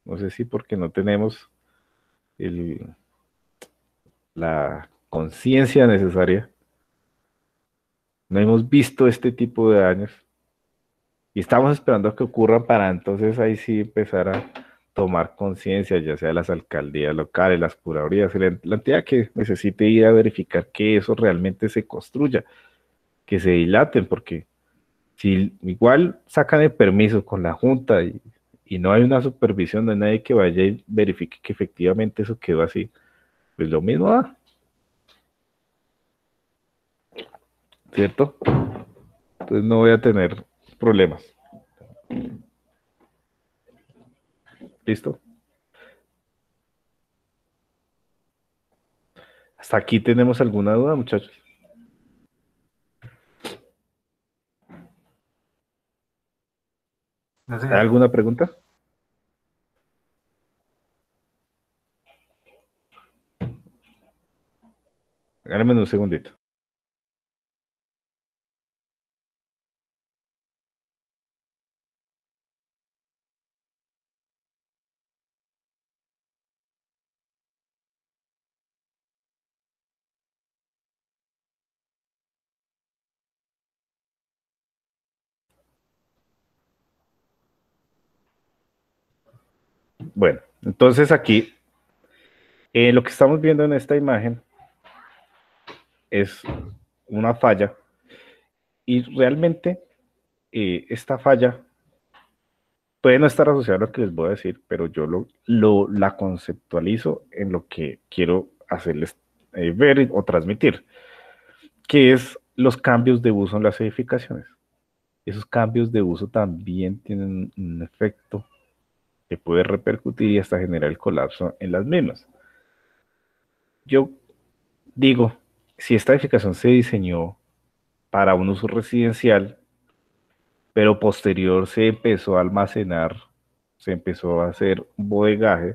No sé si porque no tenemos la conciencia necesaria. No hemos visto este tipo de daños. Y estamos esperando a que ocurran para entonces ahí sí empezar a tomar conciencia, ya sea las alcaldías locales, las curadurías, la entidad que necesite ir a verificar que eso realmente se construya, que se dilaten, porque si igual sacan el permiso con la junta y no hay una supervisión, no hay nadie que vaya y verifique que efectivamente eso quedó así, pues lo mismo da, ¿cierto? Entonces no voy a tener problemas. ¿Listo? ¿Hasta aquí tenemos alguna duda, muchachos? No, ¿Hay señor. alguna pregunta? Háganme un segundito. Bueno, entonces aquí lo que estamos viendo en esta imagen es una falla y realmente esta falla puede no estar asociada a lo que les voy a decir, pero yo la conceptualizo en lo que quiero hacerles ver o transmitir, que es los cambios de uso en las edificaciones. Esos cambios de uso también tienen un efecto que puede repercutir y hasta generar el colapso en las mismas. Yo digo, si esta edificación se diseñó para un uso residencial, pero posterior se empezó a almacenar, se empezó a hacer un bodegaje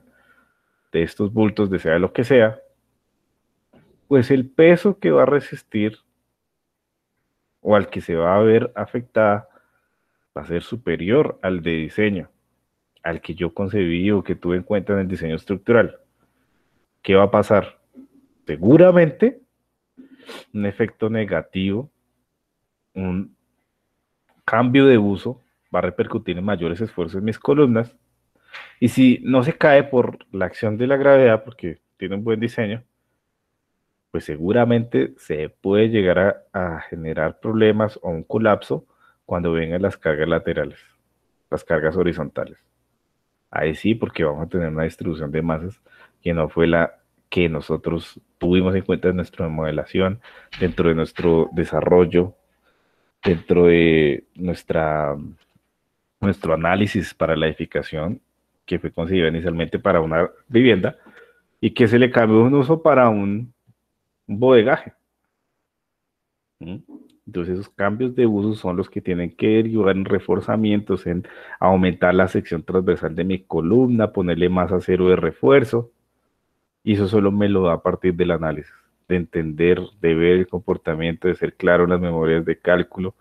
de estos bultos, de sea lo que sea, pues el peso que va a resistir o al que se va a ver afectada va a ser superior al de diseño, al que yo concebí o que tuve en cuenta en el diseño estructural. ¿Qué va a pasar? Seguramente un efecto negativo, un cambio de uso va a repercutir en mayores esfuerzos en mis columnas. Y si no se cae por la acción de la gravedad, porque tiene un buen diseño, pues seguramente se puede llegar a generar problemas o un colapso cuando vengan las cargas laterales, las cargas horizontales. Ahí sí, porque vamos a tener una distribución de masas que no fue la que nosotros tuvimos en cuenta en nuestra modelación, dentro de nuestro desarrollo, dentro de nuestro análisis para la edificación, que fue concebida inicialmente para una vivienda y que se le cambió un uso para un bodegaje. Entonces esos cambios de uso son los que tienen que ayudar en reforzamientos, en aumentar la sección transversal de mi columna, ponerle más acero de refuerzo, y eso solo me lo da a partir del análisis, de entender, de ver el comportamiento, de ser claro en las memorias de cálculo,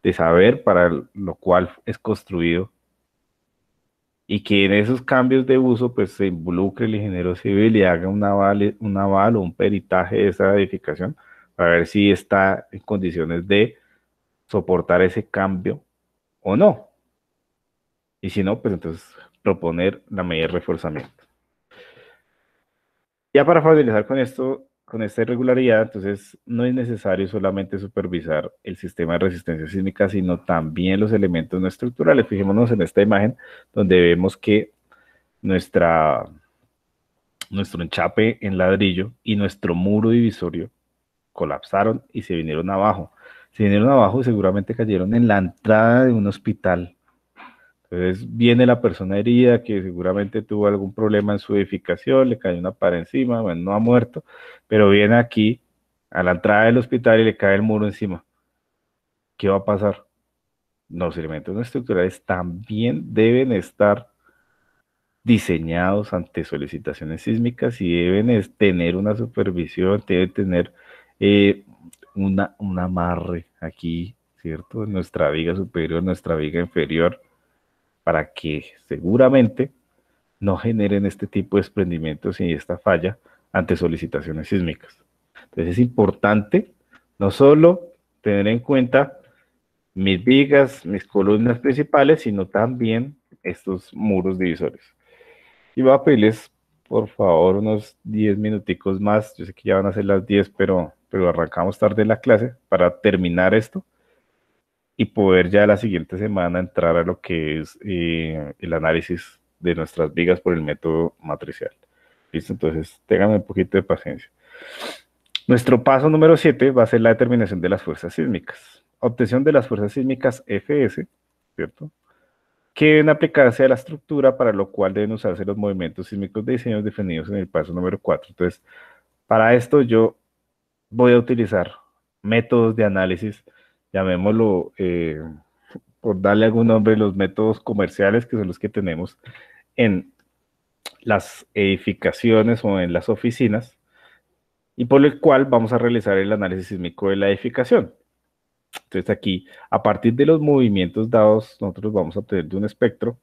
de saber para lo cual es construido, y que en esos cambios de uso pues se involucre el ingeniero civil y haga un aval o un peritaje de esa edificación para ver si está en condiciones de soportar ese cambio o no. Y si no, pues entonces proponer la medida de reforzamiento. Ya para finalizar con esto, con esta irregularidad, entonces no es necesario solamente supervisar el sistema de resistencia sísmica, sino también los elementos no estructurales. Fijémonos en esta imagen donde vemos que nuestro enchape en ladrillo y nuestro muro divisorio colapsaron y se vinieron abajo. Se vinieron abajo y seguramente cayeron en la entrada de un hospital. Entonces viene la persona herida que seguramente tuvo algún problema en su edificación, le cayó una pared encima, bueno, no ha muerto, pero viene aquí a la entrada del hospital y le cae el muro encima. ¿Qué va a pasar? Los elementos no estructurales también deben estar diseñados ante solicitaciones sísmicas y deben tener una supervisión, deben tener eh, un amarre aquí, ¿cierto? En nuestra viga superior, nuestra viga inferior, para que seguramente no generen este tipo de desprendimientos y esta falla ante solicitaciones sísmicas. Entonces es importante no solo tener en cuenta mis vigas, mis columnas principales, sino también estos muros divisores. Y voy a pedirles, por favor, unos 10 minuticos más. Yo sé que ya van a ser las 10, pero arrancamos tarde la clase para terminar esto y poder ya la siguiente semana entrar a lo que es el análisis de nuestras vigas por el método matricial. ¿Listo? Entonces, ténganme un poquito de paciencia. Nuestro paso número 7 va a ser la determinación de las fuerzas sísmicas. Obtención de las fuerzas sísmicas Fs, ¿cierto? Que deben aplicarse a la estructura, para lo cual deben usarse los movimientos sísmicos de diseño definidos en el paso número 4. Entonces, para esto yo voy a utilizar métodos de análisis, llamémoslo, por darle algún nombre, los métodos comerciales, que son los que tenemos en las edificaciones o en las oficinas, y por el cual vamos a realizar el análisis sísmico de la edificación. Entonces aquí, a partir de los movimientos dados, nosotros vamos a obtener de un espectro.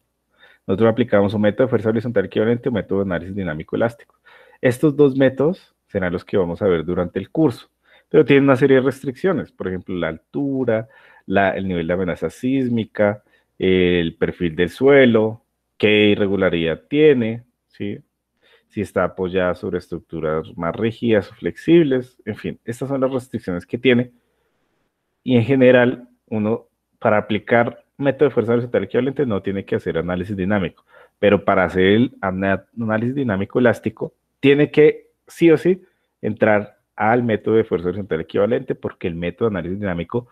Nosotros aplicamos un método de fuerza horizontal equivalente o método de análisis dinámico elástico. Estos dos métodos serán los que vamos a ver durante el curso, pero tienen una serie de restricciones, por ejemplo, la altura, el nivel de amenaza sísmica, el perfil del suelo, qué irregularidad tiene, ¿sí? Si está apoyada sobre estructuras más rígidas o flexibles, en fin, estas son las restricciones que tiene. Y en general, uno, para aplicar método de fuerza horizontal equivalente, no tiene que hacer análisis dinámico, pero para hacer el análisis dinámico elástico, tiene que, sí o sí, entrar al método de fuerza horizontal equivalente, porque el método de análisis dinámico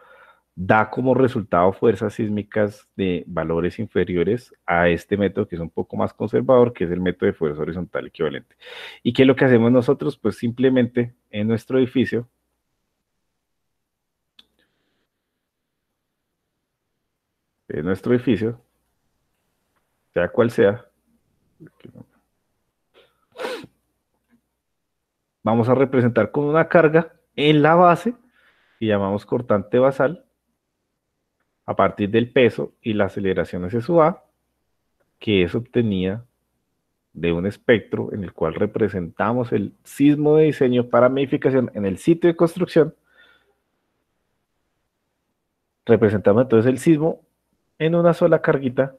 da como resultado fuerzas sísmicas de valores inferiores a este método, que es un poco más conservador, que es el método de fuerza horizontal equivalente. ¿Y qué es lo que hacemos nosotros? Pues simplemente en nuestro edificio, sea cual sea, vamos a representar con una carga en la base, que llamamos cortante basal, a partir del peso y la aceleración SSUA, que es obtenida de un espectro en el cual representamos el sismo de diseño para mi edificación en el sitio de construcción. Representamos entonces el sismo en una sola carguita,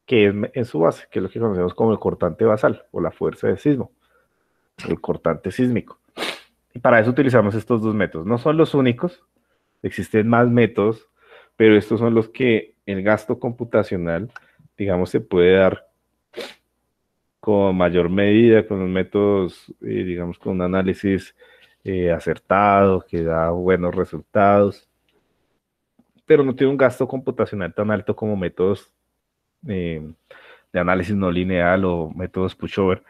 que es en su base, que es lo que conocemos como el cortante basal o la fuerza de sismo, el cortante sísmico. Y para eso utilizamos estos dos métodos. No son los únicos, existen más métodos, pero estos son los que el gasto computacional, digamos, se puede dar con mayor medida, con los métodos, digamos, con un análisis acertado, que da buenos resultados, pero no tiene un gasto computacional tan alto como métodos de análisis no lineal o métodos pushover,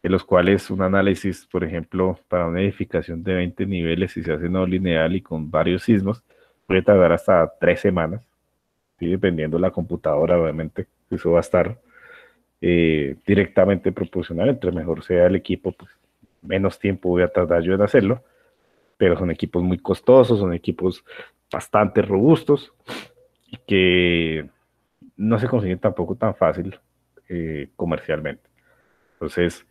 en los cuales un análisis, por ejemplo, para una edificación de 20 niveles, si se hace no lineal y con varios sismos, puede tardar hasta 3 semanas, ¿sí? Dependiendo de la computadora, obviamente, eso va a estar directamente proporcional. Entre mejor sea el equipo, pues menos tiempo voy a tardar yo en hacerlo, pero son equipos muy costosos, son equipos bastante robustos y que no se consiguen tampoco tan fácil comercialmente. Entonces,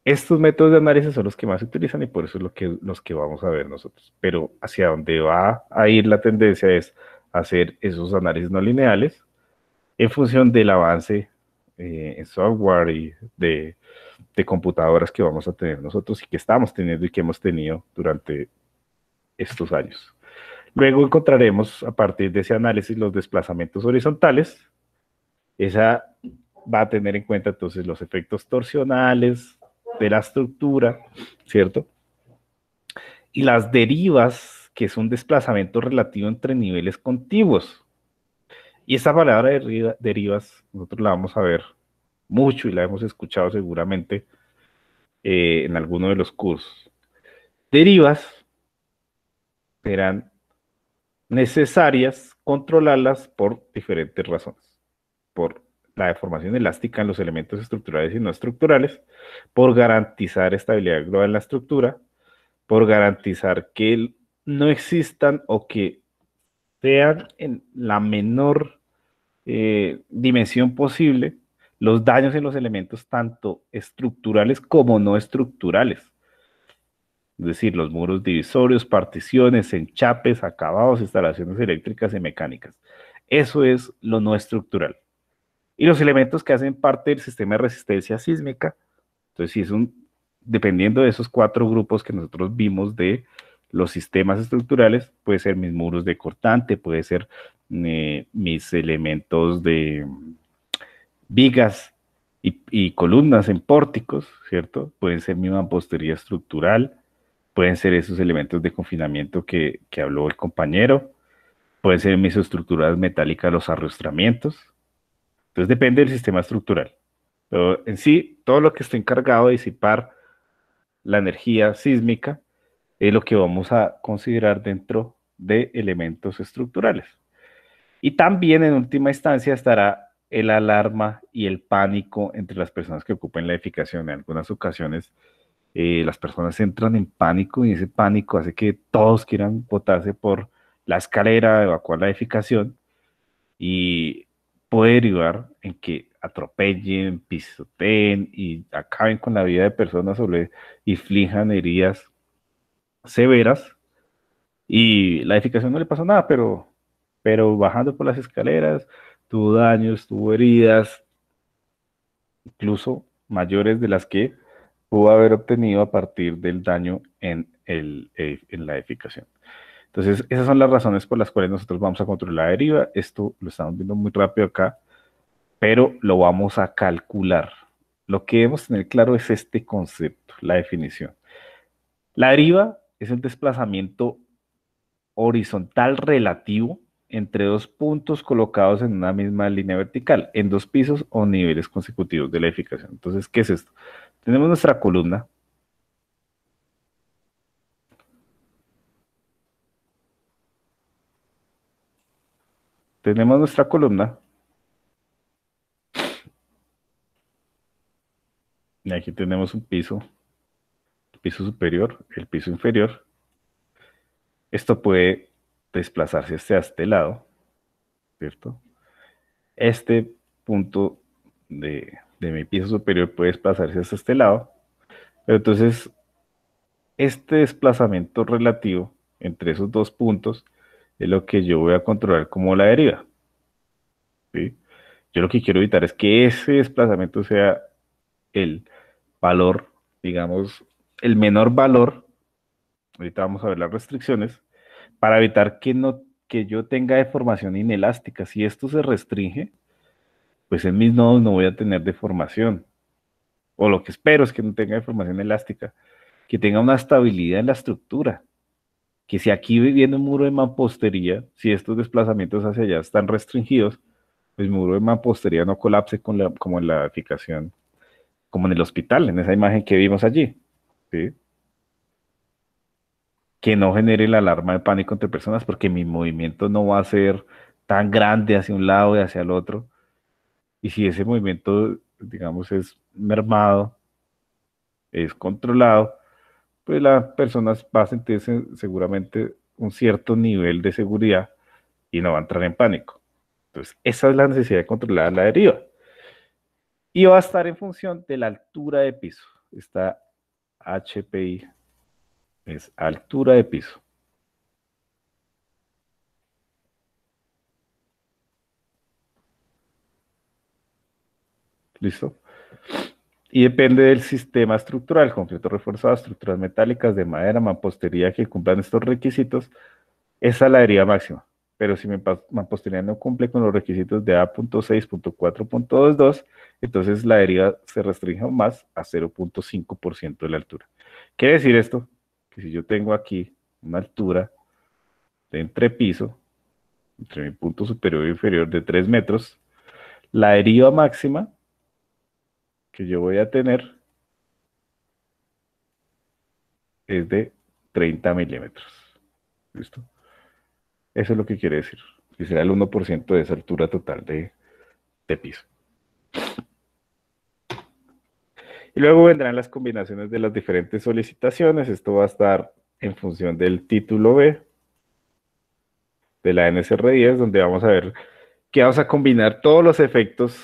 Estos métodos de análisis son los que más se utilizan y por eso es los que vamos a ver nosotros. Pero hacia dónde va a ir la tendencia es hacer esos análisis no lineales en función del avance en software y de computadoras que vamos a tener nosotros y que estamos teniendo y que hemos tenido durante estos años. Luego encontraremos a partir de ese análisis los desplazamientos horizontales. Esa va a tener en cuenta entonces los efectos torsionales de la estructura, ¿cierto? Y las derivas, que es un desplazamiento relativo entre niveles contiguos. Y esa palabra de derivas, nosotros la vamos a ver mucho y la hemos escuchado seguramente en alguno de los cursos. Derivas serán necesarias controlarlas por diferentes razones. Por la deformación elástica en los elementos estructurales y no estructurales, por garantizar estabilidad global en la estructura, por garantizar que no existan o que sean en la menor dimensión posible los daños en los elementos tanto estructurales como no estructurales. Es decir, los muros divisorios, particiones, enchapes, acabados, instalaciones eléctricas y mecánicas. Eso es lo no estructural. Y los elementos que hacen parte del sistema de resistencia sísmica, entonces si es dependiendo de esos 4 grupos que nosotros vimos de los sistemas estructurales, puede ser mis muros de cortante, puede ser mis elementos de vigas y columnas en pórticos, ¿cierto? Pueden ser mi mampostería estructural, pueden ser esos elementos de confinamiento que habló el compañero, pueden ser mis estructuras metálicas, los arrastramientos. Entonces depende del sistema estructural. Pero en sí, todo lo que está encargado de disipar la energía sísmica es lo que vamos a considerar dentro de elementos estructurales. Y también en última instancia estará el alarma y el pánico entre las personas que ocupen la edificación. En algunas ocasiones las personas entran en pánico y ese pánico hace que todos quieran botarse por la escalera, evacuar la edificación y puede derivar en que atropellen, pisoteen y acaben con la vida de personas o le inflijan heridas severas y la edificación no le pasó nada, pero bajando por las escaleras tuvo daños, tuvo heridas, incluso mayores de las que pudo haber obtenido a partir del daño en la edificación. Entonces, esas son las razones por las cuales nosotros vamos a controlar la deriva. Esto lo estamos viendo muy rápido acá, pero lo vamos a calcular. Lo que debemos tener claro es este concepto, la definición. La deriva es el desplazamiento horizontal relativo entre 2 puntos colocados en una misma línea vertical, en 2 pisos o niveles consecutivos de la edificación. Entonces, ¿qué es esto? Tenemos nuestra columna. Tenemos nuestra columna. Y aquí tenemos un piso, el piso superior, el piso inferior. Esto puede desplazarse hacia este lado, ¿cierto? Este punto de mi piso superior puede desplazarse hacia este lado. Pero entonces, este desplazamiento relativo entre esos 2 puntos es lo que yo voy a controlar como la deriva. ¿Sí? Yo lo que quiero evitar es que ese desplazamiento sea el valor, digamos, el menor valor. Ahorita vamos a ver las restricciones, para evitar que yo tenga deformación inelástica. Si esto se restringe, pues en mis nodos no voy a tener deformación. O lo que espero es que no tenga deformación elástica, que tenga una estabilidad en la estructura. Que si aquí viene un muro de mampostería, si estos desplazamientos hacia allá están restringidos, pues el muro de mampostería no colapse como en la edificación, como en el hospital, en esa imagen que vimos allí. ¿Sí? Que no genere la alarma de pánico entre personas, porque mi movimiento no va a ser tan grande hacia un lado y hacia el otro. Y si ese movimiento, digamos, es mermado, es controlado, pues la persona va a sentirse seguramente un cierto nivel de seguridad y no va a entrar en pánico. Entonces, esa es la necesidad de controlar la deriva. Y va a estar en función de la altura de piso. esta HPI es altura de piso. ¿Listo? Y depende del sistema estructural, concreto reforzado, estructuras metálicas de madera, mampostería que cumplan estos requisitos, esa es la deriva máxima. Pero si mi mampostería no cumple con los requisitos de A.6.4.22, entonces la deriva se restringe aún más a 0.5% de la altura. ¿Quiere decir esto? Que si yo tengo aquí una altura de entrepiso, entre mi punto superior e inferior de 3 metros, la deriva máxima que yo voy a tener es de 30 milímetros. ¿Listo? Eso es lo que quiere decir. Que será el 1% de esa altura total de piso. Y luego vendrán las combinaciones de las diferentes solicitaciones. Esto va a estar en función del título B de la NSR10, donde vamos a ver que vamos a combinar todos los efectos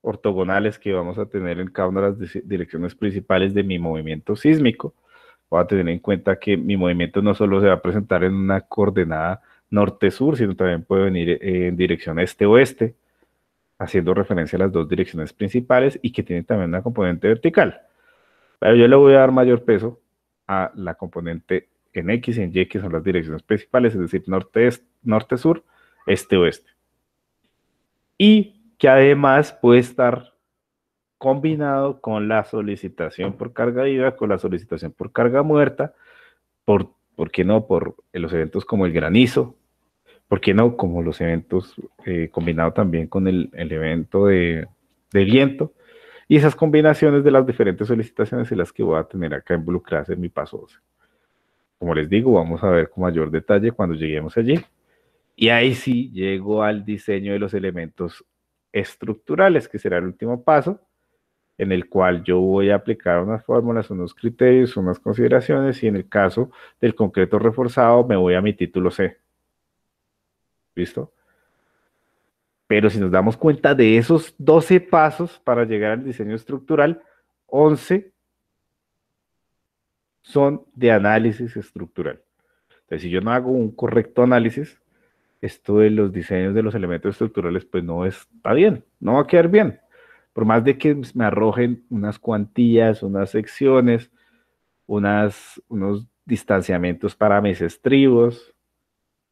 ortogonales que vamos a tener en cada una de las direcciones principales de mi movimiento sísmico. Voy a tener en cuenta que mi movimiento no solo se va a presentar en una coordenada norte-sur, sino también puede venir en dirección este-oeste, haciendo referencia a las dos direcciones principales y que tiene también una componente vertical. Pero yo le voy a dar mayor peso a la componente en X y en Y, que son las direcciones principales, es decir, norte-sur, este-oeste. Y que además puede estar combinado con la solicitación por carga viva, con la solicitación por carga muerta, ¿por qué no? Por los eventos como el granizo, ¿por qué no? Como los eventos combinado también con el evento de viento, y esas combinaciones de las diferentes solicitaciones y las que voy a tener acá involucradas en mi paso 12. Como les digo, vamos a ver con mayor detalle cuando lleguemos allí. Y ahí sí llego al diseño de los elementos estructurales, que será el último paso, en el cual yo voy a aplicar unas fórmulas, unos criterios, unas consideraciones, y en el caso del concreto reforzado me voy a mi título C. ¿Listo? Pero si nos damos cuenta de esos 12 pasos para llegar al diseño estructural, 11 son de análisis estructural. Entonces, si yo no hago un correcto análisis, esto de los diseños de los elementos estructurales, pues no está bien, no va a quedar bien. Por más de que me arrojen unas cuantillas, unas secciones, unos distanciamientos para mis estribos,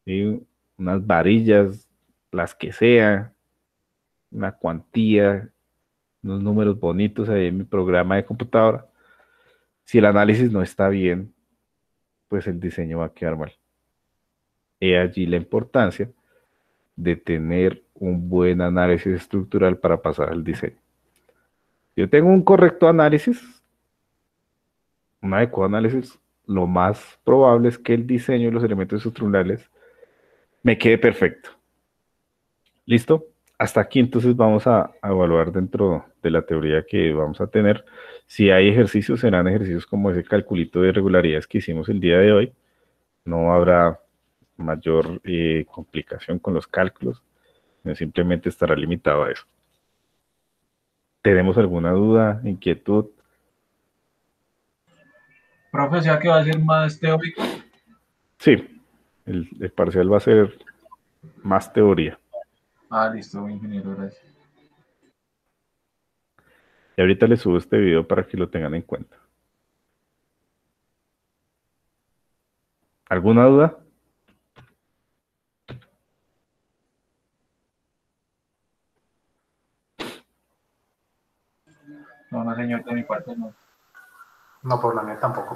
¿sí? Unas varillas, las que sean, una cuantía, unos números bonitos ahí en mi programa de computadora. Si el análisis no está bien, pues el diseño va a quedar mal. He allí la importancia de tener un buen análisis estructural para pasar al diseño. Yo tengo un correcto análisis, un adecuado análisis, lo más probable es que el diseño de los elementos estructurales me quede perfecto. ¿Listo? Hasta aquí entonces vamos a evaluar dentro de la teoría que vamos a tener. Si hay ejercicios, serán ejercicios como ese calculito de irregularidades que hicimos el día de hoy. No habrá mayor complicación con los cálculos, simplemente estará limitado a eso. ¿Tenemos alguna duda, inquietud? Profe, o sea que va a ser más teórico. Sí, el parcial va a ser más teoría. Ah, listo, ingeniero, gracias. Y ahorita les subo este video para que lo tengan en cuenta. ¿Alguna duda? No, no, señor, de mi parte no. No, por la mía tampoco.